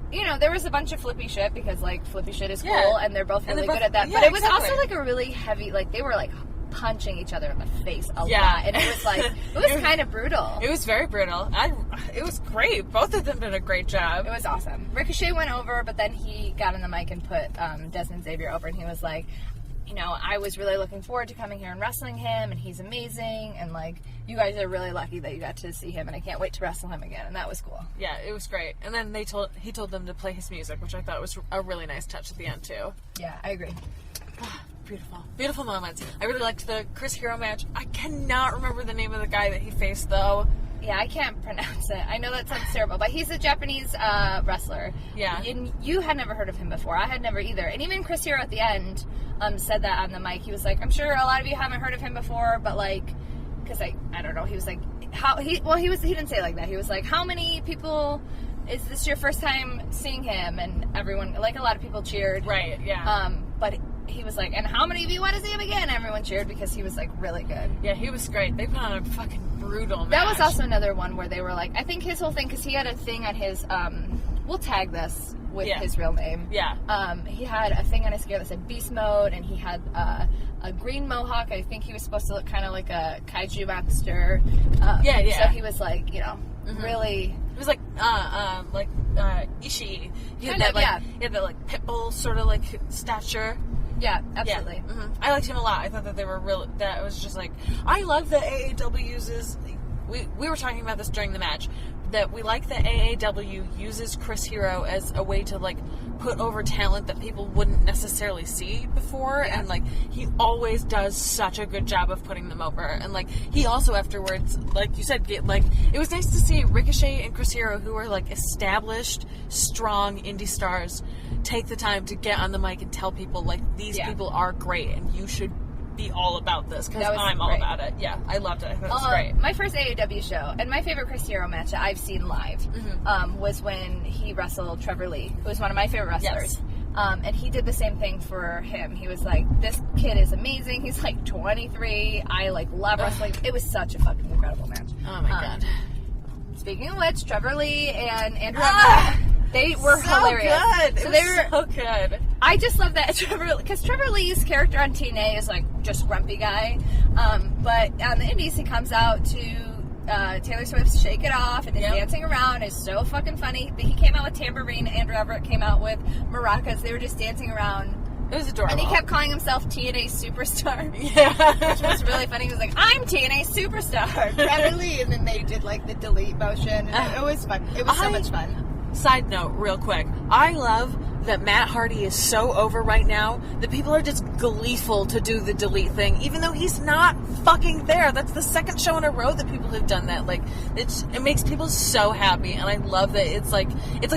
You know, there was a bunch of flippy shit because, like, flippy shit is cool, and they're both really good at that. But it was also, like, a really heavy, like, they were, like, punching each other in the face a Yeah. lot, and it was like it was kind of brutal. It was very brutal. It was great. Both of them did a great job. It was awesome. Ricochet went over, but then he got on the mic and put Desmond Xavier over, and he was like, you know, I was really looking forward to coming here and wrestling him, and he's amazing, and like, you guys are really lucky that you got to see him, and I can't wait to wrestle him again, and that was cool. Yeah, it was great. And then he told them to play his music, which I thought was a really nice touch at the end too. Yeah, I agree. Beautiful. Beautiful moments. I really liked the Chris Hero match. I cannot remember the name of the guy that he faced though. Yeah, I can't pronounce it. I know that sounds terrible, but he's a Japanese wrestler. Yeah. And you had never heard of him before. I had never either. And even Chris Hero at the end said that on the mic. He was like, I'm sure a lot of you haven't heard of him before, but like, because I don't know. He was like, he didn't say it like that. He was like, how many people, is this your first time seeing him? And everyone, like a lot of people cheered. Right, yeah. But he was like, and how many of you want to see him again? Everyone cheered because he was like really good. Yeah, he was great. They put on a fucking brutal match. That was also another one where they were like, I think his whole thing, because he had a thing on his, we'll tag this with his real name. Yeah. He had a thing on his gear that said Beast Mode, and he had a green mohawk. I think he was supposed to look kind of like a kaiju monster. Yeah. So he was like, you know, really... It was like Ishii. He had that like pit bull sort of like stature. Yeah, absolutely. Yeah. I liked him a lot. I thought that they were real. That was just like, I love that AAW uses. We were talking about this during the match. That we like that AAW uses Chris Hero as a way to like put over talent that people wouldn't necessarily see before, and like he always does such a good job of putting them over. And like he also afterwards, like you said, it was nice to see Ricochet and Chris Hero, who are like established, strong indie stars, take the time to get on the mic and tell people like these people are great and you should be all about this, because I'm all about it. Yeah, I loved it. I thought it was great. My first AEW show, and my favorite Chris Hero match that I've seen live was when he wrestled Trevor Lee, who was one of my favorite wrestlers. Yes. And he did the same thing for him. He was like, this kid is amazing. He's like 23. I like love wrestling. It was such a fucking incredible match. Oh my god. Speaking of which, Trevor Lee and Andrew Everett, they were so hilarious. Good. So it they was were so good. I just love that because Trevor Lee's character on TNA is like just grumpy guy, but on the Indies he comes out to Taylor Swift's "Shake It Off" and is dancing around. It's so fucking funny. He came out with tambourine. Andrew Everett came out with maracas. They were just dancing around. It was adorable. And he kept calling himself TNA Superstar. Yeah, which was really funny. He was like, "I'm TNA Superstar, Trevor Lee," and then they did like the delete motion. And it was fun. It was so much fun. Side note, real quick. I love that Matt Hardy is so over right now that people are just gleeful to do the delete thing, even though he's not fucking there. That's the second show in a row that people have done that. Like, it makes people so happy, and I love that it's like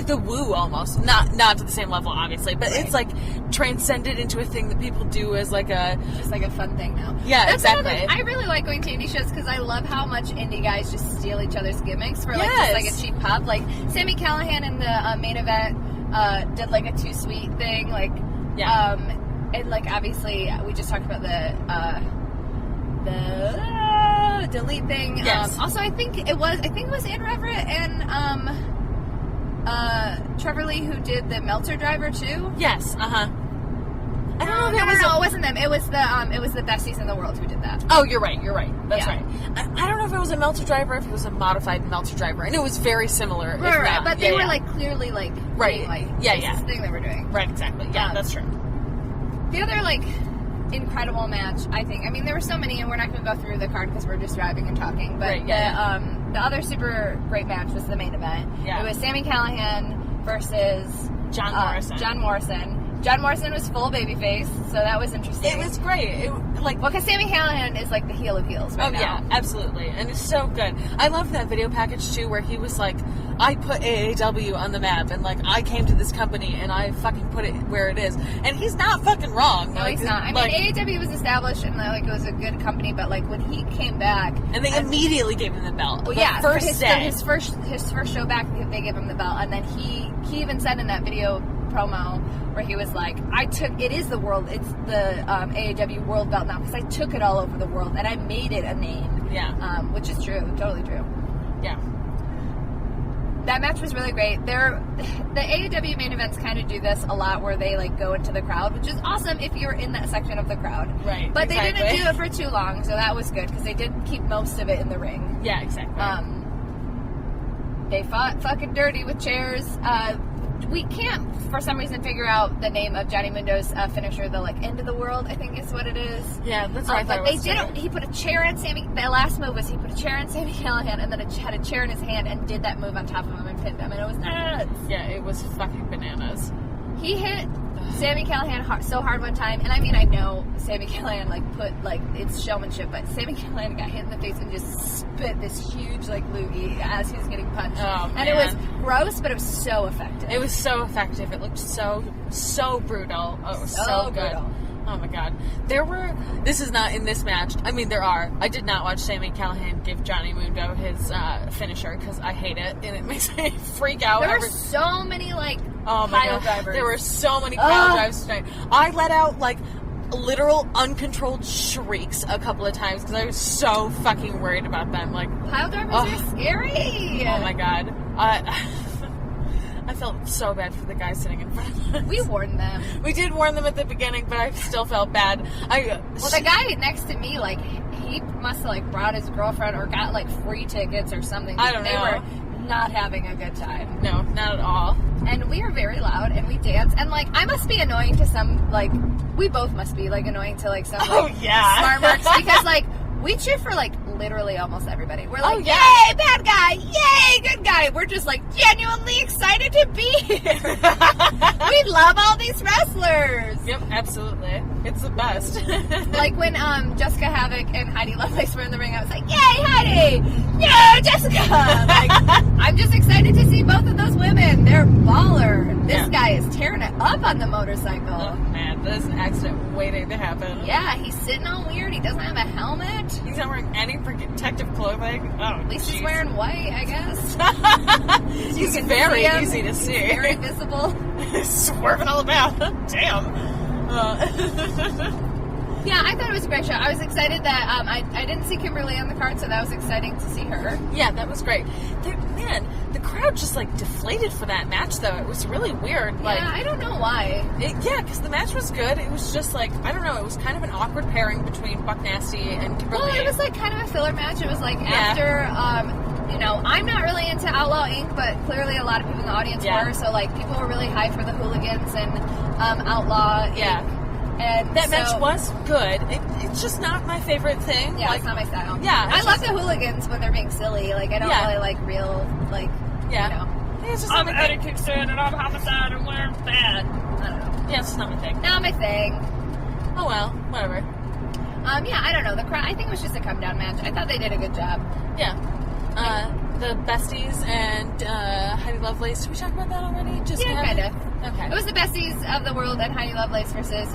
the woo almost. Not to the same level, obviously, but it's like transcended into a thing that people do as like just like a fun thing now. Yeah, that's exactly. I really like going to indie shows because I love how much indie guys just steal each other's gimmicks for like just like a cheap pop. Like Sami Callihan in the main event did like a Too Sweet thing, like and like obviously we just talked about the delete thing. Yes. Also, I think it was Andrew Everett and Trevor Lee who did the Meltzer driver too. Yes. I don't know if it wasn't them. It was the besties in the world who did that. Oh, you're right. That's right. I don't know if it was a Meltzer driver, if it was a modified Meltzer driver, and it was very similar. Right. But they were like clearly like right. Like, this is the thing that we're doing. Right. Exactly. Yeah, that's true. The other like incredible match, I think. I mean, there were so many, and we're not going to go through the card because we're just driving and talking. But the other super great match was the main event. Yeah. It was Sami Callihan versus John Morrison. John Morrison was full babyface, so that was interesting. It was great. Because Sami Callihan is like the heel of heels right now. Yeah, absolutely. And it's so good. I love that video package, too, where he was like, I put AAW on the map, and like, I came to this company, and I fucking put it where it is. And he's not fucking wrong. No, he's not. I mean, AAW was established, and like, it was a good company, but like, when he came back... And they immediately gave him the belt. Well, his first show back, they gave him the belt, and then he even said in that video promo where he was like, it is the world, it's the AAW world belt now, because I took it all over the world and I made it a name. Yeah. Which is true, totally true. Yeah. that match was really great. The AEW main events kind of do this a lot, where they like go into the crowd, which is awesome if you're in that section of the crowd. Right. But exactly. they didn't do it for too long, so that was good because they did keep most of it in the ring. Yeah, exactly. They fought fucking dirty with chairs. We can't, for some reason, figure out the name of Johnny Mundo's finisher, the like end of the world, I think is what it is. Yeah, that's what I thought But they it was did too. it. He put a chair on Sami. The last move was he put a chair on Sami Callihan and then had a chair in his hand and did that move on top of him and pinned him. And it was nuts. Yeah, it was fucking bananas. He hit Sami Callihan so hard one time, and I mean, I know Sami Callihan it's showmanship, but Sami Callihan got hit in the face and just spit this huge loogie as he was getting punched. Oh, and it was gross, but it was so effective. It was so effective. It looked so brutal. Oh, it was so good. brutal. Oh my god. This is not in this match. I mean, there are. I did not watch Sami Callihan give Johnny Mundo his finisher because I hate it and it makes me freak out. There were so many Oh my pile god. drivers. There were so many pile drives tonight. I let out literal uncontrolled shrieks a couple of times because I was so fucking worried about them. Pile drivers are scary. Oh my god. I felt so bad for the guy sitting in front of us. We warned them. We did warn them at the beginning, but I still felt bad. Well, the guy next to me, he must have brought his girlfriend or got free tickets or something. I don't know. They were not having a good time. No, not at all. And we are very loud and we dance. And I must be annoying to some we both must be annoying to some smart marks because we cheer for literally almost everybody. We're yay, bad guy, yay, good guy. We're just genuinely excited to be here. We love all these wrestlers. Yep, absolutely. It's the best. When Jessica Havoc and Heidi Lovelace were in the ring, I was like, yay, Heidi! Yay, Jessica! I'm just excited to see both of those women. They're baller. This guy is tearing it up on the motorcycle. Oh man, there's an accident waiting to happen. Yeah, he's sitting all weird. He doesn't have a helmet. He's not wearing any protective clothing. Oh, At least he's wearing white, I guess. He's can very see him. easy to see. Very visible. Swerving all about. Damn. Yeah, I thought it was a great show. I was excited that I didn't see Kimberly on the card, so that was exciting to see her. Yeah, that was great. The crowd just deflated for that match, though. It was really weird. Yeah, I don't know why. Because the match was good. It was just I don't know. It was kind of an awkward pairing between Buck Nasty and Kimberly. Well, it was kind of a filler match. It was after. I'm not really into Outlaw Inc., but clearly a lot of people in the audience were. So people were really high for the Hooligans and Outlaw Inc. Yeah. And that match was good. It's just not my favorite thing. Yeah, it's not my style. Yeah, I love the Hooligans when they're being silly. I don't really like real, It's just I'm not my Eddie thing. Kingston and I'm Homicide and we're bad. I don't know. Yeah, it's just not my thing. Not my thing. Oh well, whatever. Yeah, I don't know. The crowd. I think it was just a come down match. I thought they did a good job. Yeah. The Besties and Heidi Lovelace. Did we talk about that already? Just kind of. Okay. It was the Besties of the World and Heidi Lovelace versus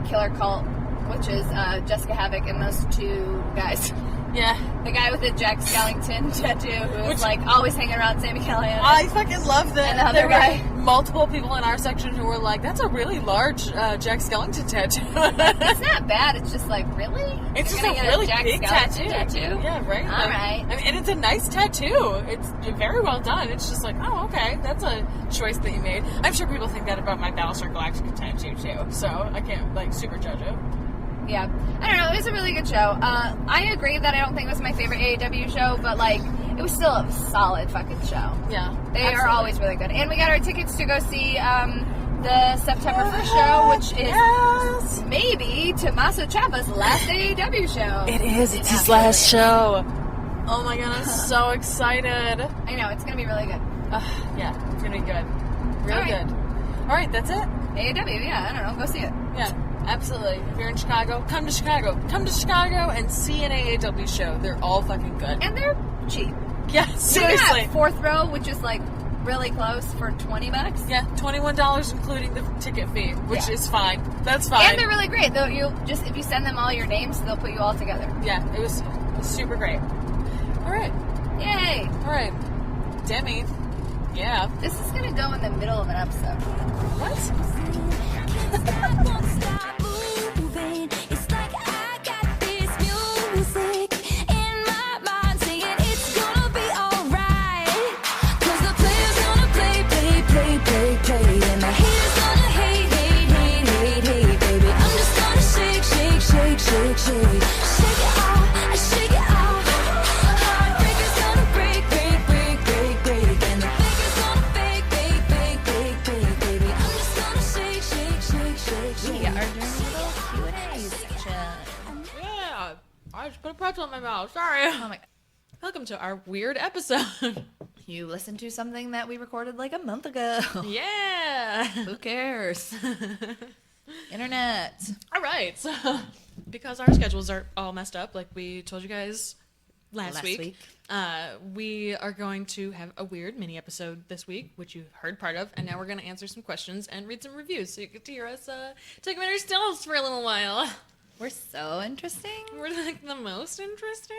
Killer Cult, which is Jessica Havoc and those two guys. Yeah. The guy with the Jack Skellington tattoo who was always hanging around Sami Callihan. I fucking love that. And the other there guy. were multiple people in our section who were like, "That's a really large Jack Skellington tattoo." It's not bad. It's just really? It's You're just gonna a get really Jack big Skellington tattoo. Yeah, right. All right. I mean, and it's a nice tattoo. It's very well done. It's just oh, okay, that's a choice that you made. I'm sure people think that about my Battlestar Galactica tattoo too. So I can't super judge it. Yeah. I don't know. It was a really good show. I agree that I don't think it was my favorite AEW show, but it was still a solid fucking show. Yeah. They absolutely. are always really good. And we got our tickets to go see the September 1st show, which is maybe Tommaso Ciampa's last AEW show. It is. It's his last show. Oh my god, I'm so excited. I know. It's going to be really good. Yeah, it's going to be good. Real All right. good. All right, that's it? AEW, yeah. I don't know. Go see it. Yeah. Absolutely. If you're in Chicago, come to Chicago. Come to Chicago and see an AAW show. They're all fucking good. And they're cheap. Yeah, seriously. We got fourth row, which is really close for $20. Yeah, $21 including the ticket fee, which is fine. That's fine. And they're really great. Though if you send them all your names, they'll put you all together. Yeah, it was super great. All right. Yay! All right. Demi. Yeah. This is gonna go in the middle of an episode. It's like I got this music in my mind saying it's gonna be alright. I just put a pretzel in my mouth. Sorry. Oh my. Welcome to our weird episode. You listened to something that we recorded like a month ago. Yeah. Who cares? Internet. All right. So, because our schedules are all messed up, like we told you guys last week, we are going to have a weird mini episode this week, which you've heard part of, and now we're going to answer some questions and read some reviews, so you get to hear us talk about our stills for a little while. We're so interesting. We're like the most interesting.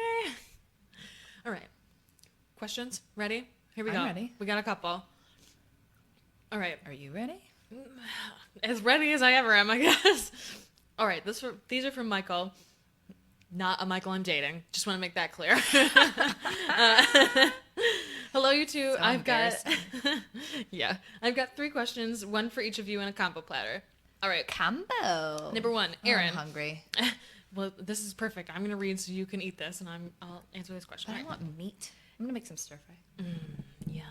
All right. Questions? Ready? Here we go. I'm ready. We got a couple. All right. Are you ready? As ready as I ever am, I guess. All right. These are from Michael. Not a Michael I'm dating. Just want to make that clear. Hello, you two. So I've got 3 questions, one for each of you, and a combo platter. All right. Combo. Number 1, Erin. I'm hungry. Well, this is perfect. I'm going to read so you can eat this, and I'll answer this question. I want meat. I'm gonna make some stir fry. Yum.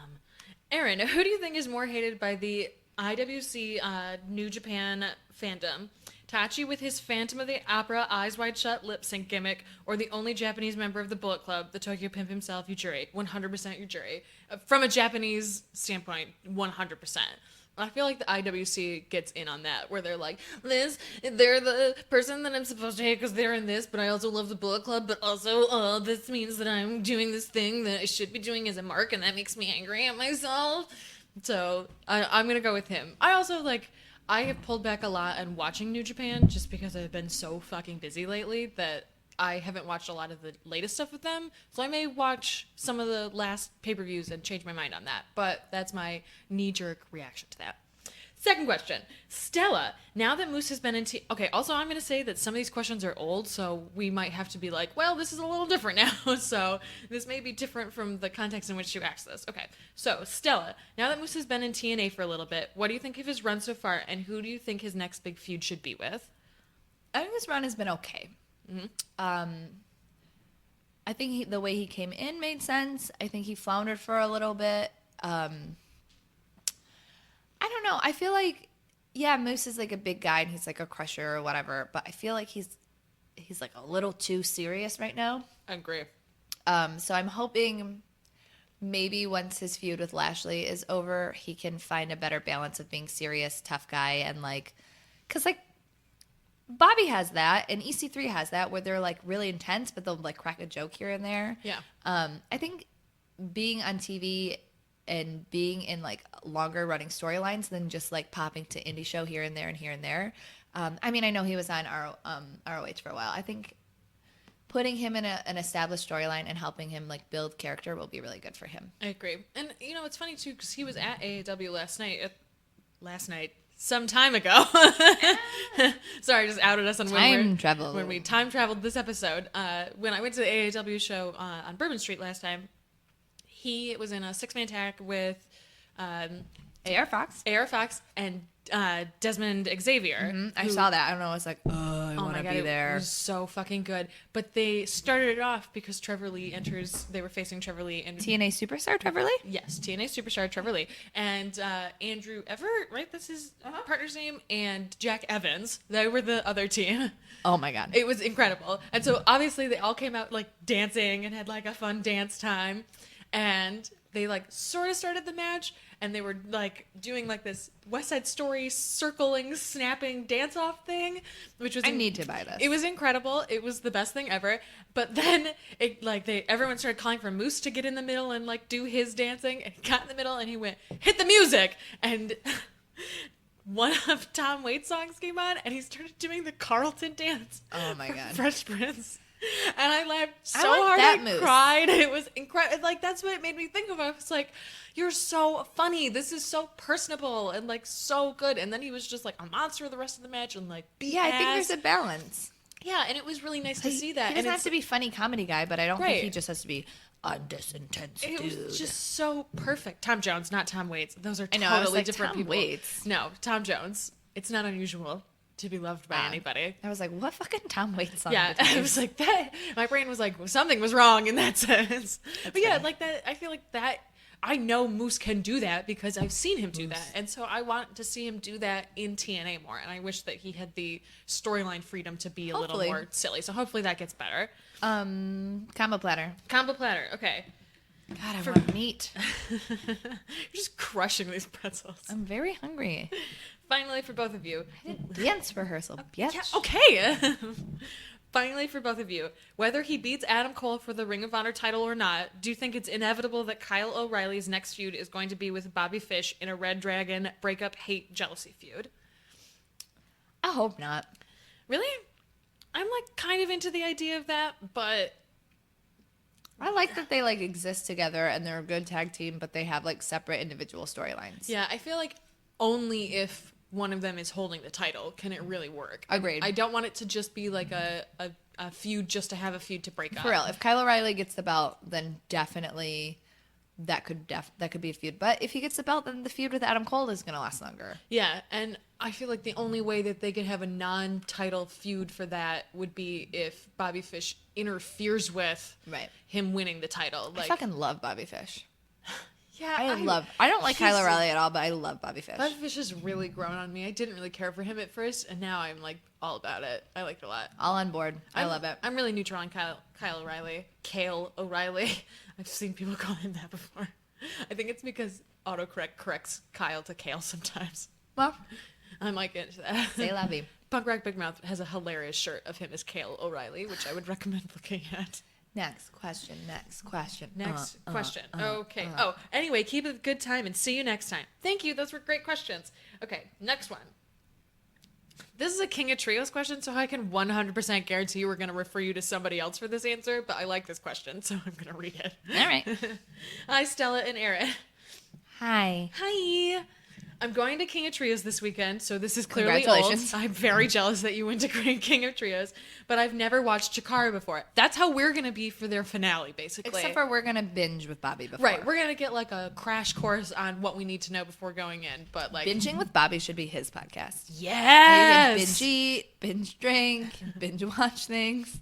Erin, who do you think is more hated by the IWC New Japan fandom? Tachi with his Phantom of the Opera eyes wide shut lip sync gimmick, or the only Japanese member of the Bullet Club, the Tokyo Pimp himself, Yujiri? 100% Yujiri. From a Japanese standpoint, 100%. I feel like the IWC gets in on that, where they're like, Liz, they're the person that I'm supposed to hate because they're in this, but I also love the Bullet Club, but also, this means that I'm doing this thing that I should be doing as a mark, and that makes me angry at myself. So, I'm gonna go with him. I also, I have pulled back a lot on watching New Japan, just because I've been so fucking busy lately that I haven't watched a lot of the latest stuff with them, so I may watch some of the last pay-per-views and change my mind on that, but that's my knee-jerk reaction to that. Second question. Stella, now that Moose has been in okay, also I'm going to say that some of these questions are old, so we might have to be like, well, this is a little different now, so this may be different from the context in which you asked this. Okay, so Stella, now that Moose has been in TNA for a little bit, what do you think of his run so far, and who do you think his next big feud should be with? I think his run has been okay. I think the way he came in made sense. I think he floundered for a little bit. I don't know. I feel like, Moose is like a big guy and he's like a crusher or whatever, but I feel like he's like a little too serious right now. I agree. So I'm hoping maybe once his feud with Lashley is over, he can find a better balance of being serious, tough guy, and because Bobby has that, and EC3 has that, where they're really intense, but they'll crack a joke here and there. Yeah. I think being on TV and being in longer running storylines than just popping to indie show here and there and here and there. I know he was on ROH for a while. I think putting him in an established storyline and helping him build character will be really good for him. I agree. And it's funny too, because he was at AEW last night. Some time ago. Sorry, I just outed us on when we time traveled this episode. When I went to the AAW show on Bourbon Street last time, he was in a 6-man tag with AR Fox and Desmond Xavier. I saw that. I don't know. I was like, I want to be there. It was so fucking good. But they started it off because Trevor Lee enters. They were facing Trevor Lee and TNA superstar Trevor Lee. Yes, TNA superstar Trevor Lee and Andrew Everett, right? That's his partner's name, and Jack Evans. They were the other team. Oh my god, it was incredible. And so obviously they all came out dancing and had a fun dance time, and they sort of started the match. And they were doing this West Side Story circling, snapping dance off thing, which was I need to buy this. It was incredible. It was the best thing ever. But then everyone started calling for Moose to get in the middle and do his dancing, and he got in the middle and he went, hit the music, and one of Tom Waits' songs came on and he started doing the Carlton dance. Oh my god, Fresh Prince. And I laughed so hard. I cried. It was incredible. That's what it made me think of. I was like, you're so funny. This is so personable and so good. And then he was just a monster the rest of the match and beat I ass. think there's a balance. Yeah, and it was really nice to see that. He doesn't have to be funny comedy guy, but I don't think he just has to be this intense it dude. Was just so perfect. Tom Jones, not Tom Waits. Those are totally I was different Tom people. Waits. No, Tom Jones. It's not unusual to be loved by anybody. I was like, what fucking Tom Waits song? Yeah, I was like that. My brain was like, something was wrong in that sense. But yeah, funny. that. I feel like that. I know Moose can do that because I've seen him do that. And so I want to see him do that in TNA more. And I wish that he had the storyline freedom to be a little more silly. So hopefully that gets better. Combo platter. Combo platter. Okay. God, I want meat. You're just crushing these pretzels. I'm very hungry. Finally, for both of you. I did dance rehearsal, bitch. Yeah, okay. Finally, for both of you, whether he beats Adam Cole for the Ring of Honor title or not, do you think it's inevitable that Kyle O'Reilly's next feud is going to be with Bobby Fish in a Red Dragon breakup, hate, jealousy feud? I hope not. Really? I'm like kind of into the idea of that, but I like that they like exist together and they're a good tag team, but they have like separate individual storylines. yeah, I feel like only if one of them is holding the title can it really work. Agreed. I don't want it to just be like a feud just to have a feud to break up. For real, if Kyle O'Reilly gets the belt, then definitely that could be a feud. But if he gets the belt, then the feud with Adam Cole is gonna last longer. Yeah, and I feel like the only way that they could have a non-title feud for that would be if Bobby Fish interferes with him winning the title. Like, I fucking love Bobby Fish. yeah, I don't like Kyle O'Reilly at all, but I love Bobby Fish. Bobby Fish has really grown on me. I didn't really care for him at first, and now I'm like all about it. I like it a lot. All on board. I love it. I'm really neutral on Kyle O'Reilly. Kale O'Reilly. I've seen people call him that before. I think it's because autocorrect corrects Kyle to Kale sometimes. Well, I'm like into that. say la vie. Punk Rock Big Mouth has a hilarious shirt of him as Kale O'Reilly, which I would recommend looking at. Next question. Next question. Okay. Anyway, keep it a good time and see you next time. Thank you. Those were great questions. Okay, next one. This is a King of Trios question, so I can 100% guarantee we're going to refer you to somebody else for this answer, but I like this question, so I'm going to read it. All right. Hi, Stella and Erin. Hi. Hi. I'm going to King of Trios this weekend, so this is clearly old. Congratulations. I'm very jealous that you went to King of Trios, but I've never watched Chikara before. That's how we're going to be for their finale, basically. Except for we're going to binge with Bobby before. Right, we're going to get like a crash course on what we need to know before going in, but like... Binging with Bobby should be his podcast. Yes! You can binge eat, binge drink, binge watch things.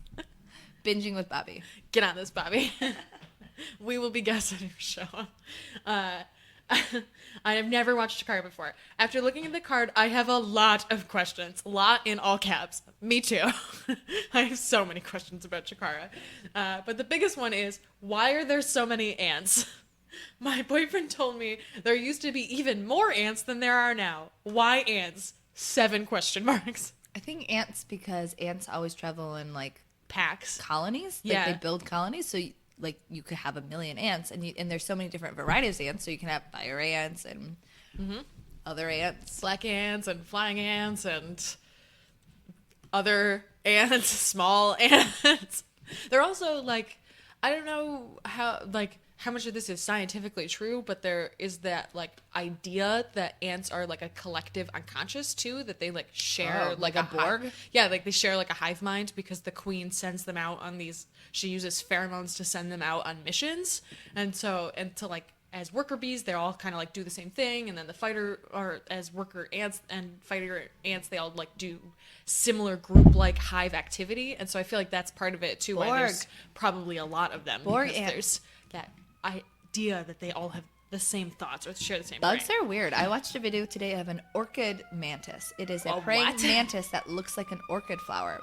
Binging with Bobby. Get on this, Bobby. We will be guests on your show. I have never watched Chikara before. After looking at the card, I have a lot of questions. Lot in all caps. Me too. I have so many questions about Chikara. But the biggest one is, why are there so many ants? My boyfriend told me there used to be even more ants than there are now. Why ants? 7 question marks. I think ants because ants always travel in like Packs. colonies. Like Yeah. they build colonies, so like you could have 1 million ants, and there's so many different varieties of ants. So you can have fire ants and other ants, Black ants and flying ants and other ants, small ants. They're also like, I don't know how much of this is scientifically true, but there is that like idea that ants are like a collective unconscious too, that they like share like a Borg? Yeah, like they share like a hive mind because the queen sends them out on these, she uses pheromones to send them out on missions. And to like, as worker bees, they all kind of like do the same thing. And then the fighter, or as worker ants and fighter ants, they all like do similar group like hive activity. And so I feel like that's part of it too. Why there's probably a lot of them. Borg because ants. there's that idea that they all have the same thoughts or share the same Bugs brain. are weird. I watched a video today of an orchid mantis. It is a A praying what? mantis that looks like an orchid flower.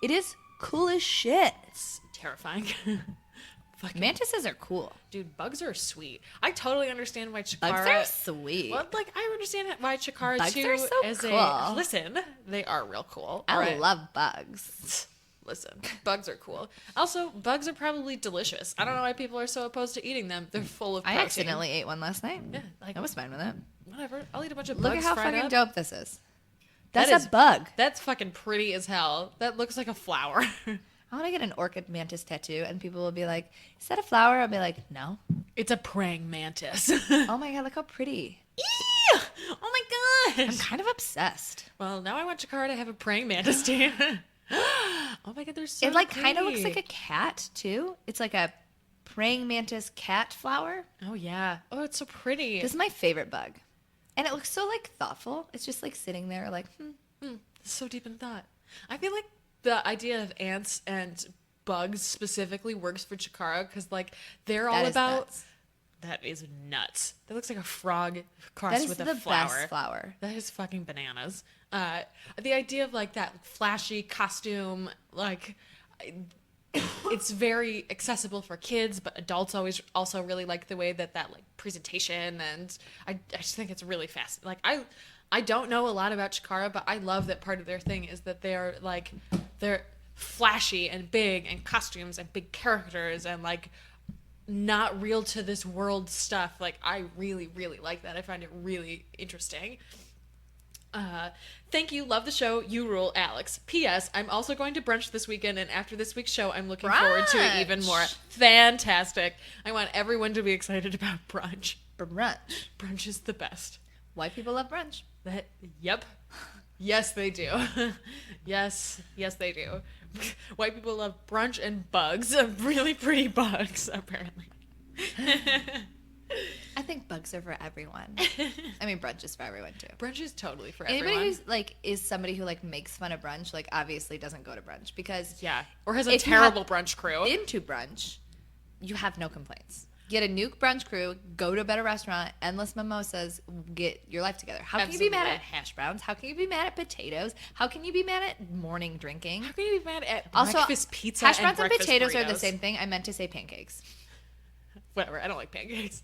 It is cool as shit. It's terrifying. Fucking Mantises are cool. dude, bugs are sweet. I totally understand why Chikara. Bugs are sweet. Well, like I understand why Chikara Bugs too. are so as cool. Listen, they are real cool. I alright? love bugs. Listen, bugs are cool. Also, bugs are probably delicious. I don't know why people are so opposed to eating them. They're full of I protein. accidentally ate one last night. Yeah, like I was fine with it. whatever. I'll eat a bunch of Look bugs at how fried fucking up. dope this is. That That's is- a bug. That's fucking pretty as hell. That looks like a flower. I want to get an orchid mantis tattoo, and people will be like, "Is that a flower?" I'll be like, "No." It's a praying mantis. Oh my god, look how pretty! Eee! Oh my I'm gosh. kind of obsessed. Well, now I want Chikara to have a praying mantis too. Oh my god, they're so It like kind of looks pretty. like a cat too. It's like a praying mantis cat flower. Oh yeah. Oh, it's so pretty. This is my favorite bug, and it looks so like thoughtful. It's just like sitting there, like, It's so deep in thought. I feel like the idea of ants and bugs specifically works for Chikara because like they're all That is about nuts. That is nuts. That looks like a frog That crossed is with the a flower. best flower. That is fucking bananas. The idea of like that flashy costume, like it's very accessible for kids, but adults always also really like the way that like presentation, and I just think it's really fast. Like I don't know a lot about Chikara, but I love that part of their thing is that they're flashy and big and costumes and big characters and like not real to this world stuff. Like I really, really like that. I find it really interesting. Thank you. Love the show. You rule, Alex. P.S. I'm also going to brunch this weekend, and after this week's show, I'm looking forward to it even more. Fantastic. I want everyone to be excited about brunch. Brunch. Brunch is the best. White people love brunch. Yep. Yes, they do. Yes, they do. White people love brunch and bugs. Really pretty bugs, apparently. I think bugs are for everyone. I mean, brunch is for everyone too. Brunch is totally for Anybody everyone. who's like is somebody who like makes fun of brunch, like obviously doesn't go to brunch because or has a if you terrible have brunch crew. Into brunch, you have no complaints. Get a nuke brunch crew, go to a better restaurant, endless mimosas, get your life together. How can you be mad at hash browns? How can you be mad at potatoes? How can you be mad at morning drinking? How can you be mad at Also, breakfast pizza hash browns and breakfast potatoes are the burritos? same thing. I meant to say pancakes. Whatever, I don't like pancakes.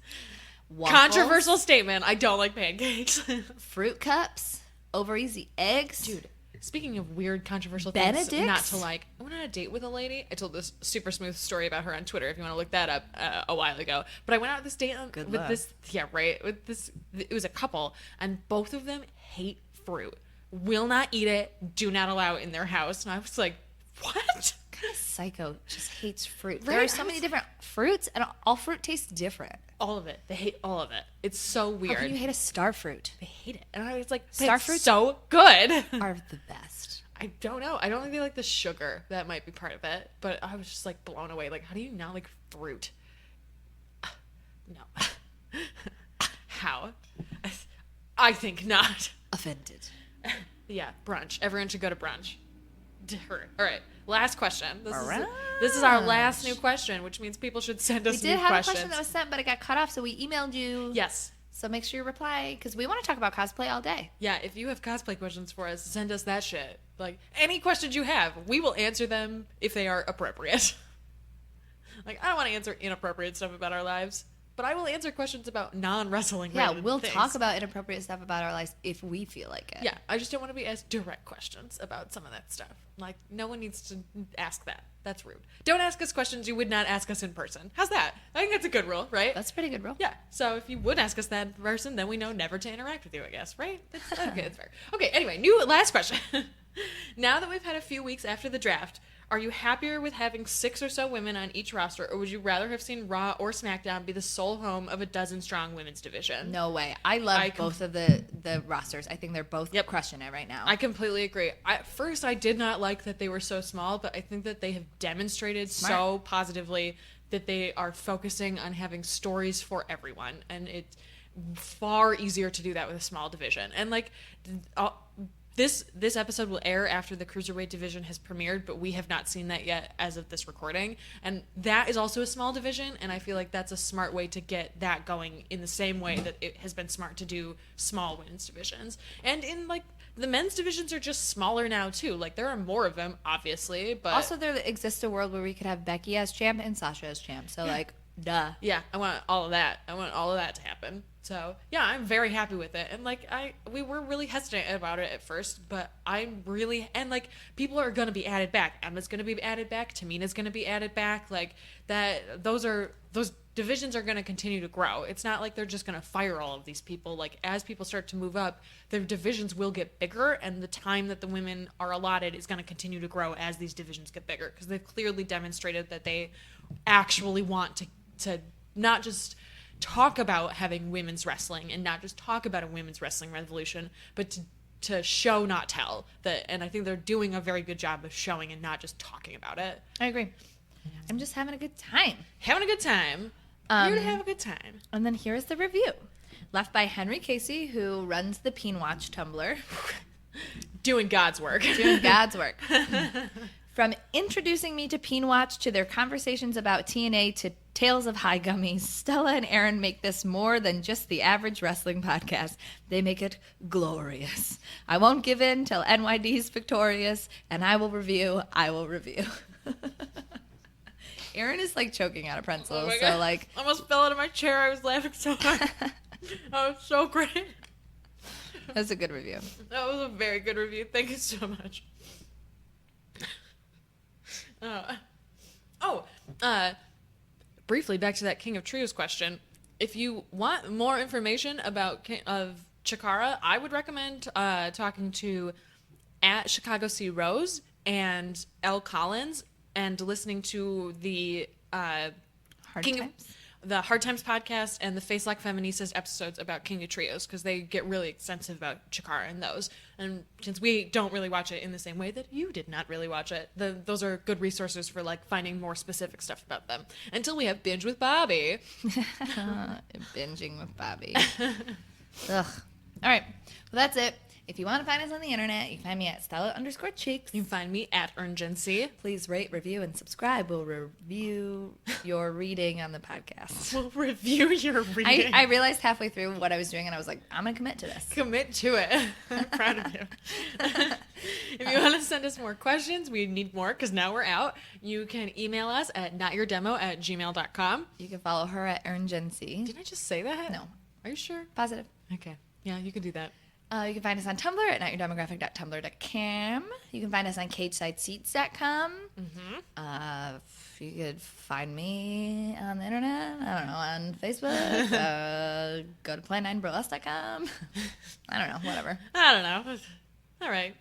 Waffles, Controversial statement. I don't like pancakes. fruit cups, over easy eggs. Dude, speaking of weird controversial Benedicts? things not to like, I went on a date with a lady. I told this super smooth story about her on Twitter if you want to look that up a while ago. But I went out with this date with this, it was a couple, and both of them hate fruit. Will not eat it, do not allow it in their house. And I was like, what? Kind of psycho just hates fruit. Right? There are so many different fruits, and all fruit tastes different. All of it. They hate all of it. It's so weird. How can you hate a star fruit? They hate it. And I was like, Star it's fruits so good. Are the best. I don't know. I don't think they like the sugar. That might be part of it. But I was just like blown away. Like, how do you not like fruit? No. How? I think not. Offended. Yeah, brunch. Everyone should go to brunch. Her. All right. Last question. Brunch. This is our last new question, which means people should send us We new did have questions. a question that was sent, but it got cut off, so we emailed you. Yes. So make sure you reply, because we want to talk about cosplay all day. Yeah, if you have cosplay questions for us, send us that shit. Like, any questions you have, we will answer them if they are appropriate. Like, I don't want to answer inappropriate stuff about our lives, but I will answer questions about non-wrestling Yeah, related we'll things. talk about inappropriate stuff about our lives if we feel like it. Yeah, I just don't want to be asked direct questions about some of that stuff. Like, no one needs to ask that. That's rude. Don't ask us questions you would not ask us in person. How's that? I think that's a good rule, right? That's a pretty good rule. Yeah, so if you would ask us that in person, then we know never to interact with you, I guess, right? Okay, that's fair. Okay, anyway, last question. Now that we've had a few weeks after the draft, are you happier with having 6 or so women on each roster, or would you rather have seen Raw or SmackDown be the sole home of a dozen-strong women's division? No way. I love both of the rosters. I think they're both crushing it right now. I completely agree. At first, I did not like that they were so small, but I think that they have demonstrated so positively that they are focusing on having stories for everyone, and it's far easier to do that with a small division. And like, this episode will air after the Cruiserweight division has premiered, but we have not seen that yet as of this recording. And that is also a small division, and I feel like that's a smart way to get that going in the same way that it has been smart to do small women's divisions. And in like the men's divisions are just smaller now too. Like there are more of them, obviously, but also there exists a world where we could have Becky as champ and Sasha as champ. So like, duh. yeah, I want all of that. I want all of that to happen. So yeah, I'm very happy with it. And like we were really hesitant about it at first, but I'm really, and like people are gonna be added back. Emma's gonna be added back. Tamina's gonna be added back. Like that, those divisions are gonna continue to grow. It's not like they're just gonna fire all of these people. Like as people start to move up, their divisions will get bigger, and the time that the women are allotted is gonna continue to grow as these divisions get bigger, because they've clearly demonstrated that they actually want to not just talk about having women's wrestling and not just talk about a women's wrestling revolution, but to show, not tell. And I think they're doing a very good job of showing and not just talking about it. I agree. I'm just having a good time. Having a good time. Here to have a good time. And then here's the review. Left by Henry Casey, who runs the Peen Watch Tumblr. Doing God's work. Doing God's work. From introducing me to Peen Watch to their conversations about TNA to tales of high gummies, Stella and Erin make this more than just the average wrestling podcast. They make it glorious. I won't give in till NYD's victorious, and I will review. Erin is like choking out a pretzel, Oh my so God. like I almost fell out of my chair. I was laughing so hard. That was so great. that's a good review. That was a very good review. Thank you so much. Briefly back to that King of Trios question. If you want more information about Chikara, I would recommend talking to at Chicago C Rose and L Collins and listening to the Hard times. the Hard Times podcast and the Face Like Feministas episodes about King of Trios, because they get really extensive about Chikara in those. And since we don't really watch it in the same way that you did not really watch it, those are good resources for like finding more specific stuff about them. Until we have Binge with Bobby. Binging with Bobby. Ugh. All right. Well, that's it. If you want to find us on the internet, you can find me at Stella_Cheeks. You can find me at Urgency. Please rate, review, and subscribe. We'll review your reading on the podcast. We'll review your reading. I realized halfway through what I was doing, and I was like, I'm going to commit to this. Commit to it. I'm proud of you. If you want to send us more questions, we need more because now we're out. You can email us at notyourdemo@gmail.com. You can follow her at Urgency. Did I just say that? No. Are you sure? Positive. Okay. Yeah, you can do that. You can find us on Tumblr at notyourdemographic.tumblr.com. You can find us on cagesideseats.com. Mm-hmm. You could find me on the internet. I don't know, on Facebook. Go to play9burlesque.com. I don't know, whatever. I don't know. All right.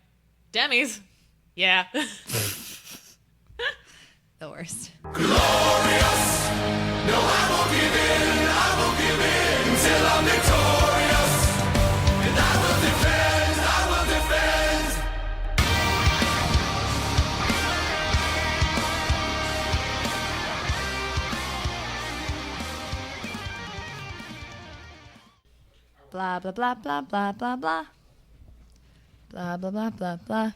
Demmies. Yeah. The worst. Glorious. No, I won't give in till I'm victorious. And I will defend. Blah, blah, blah, blah, blah, blah, blah. Blah, blah, blah, blah, blah.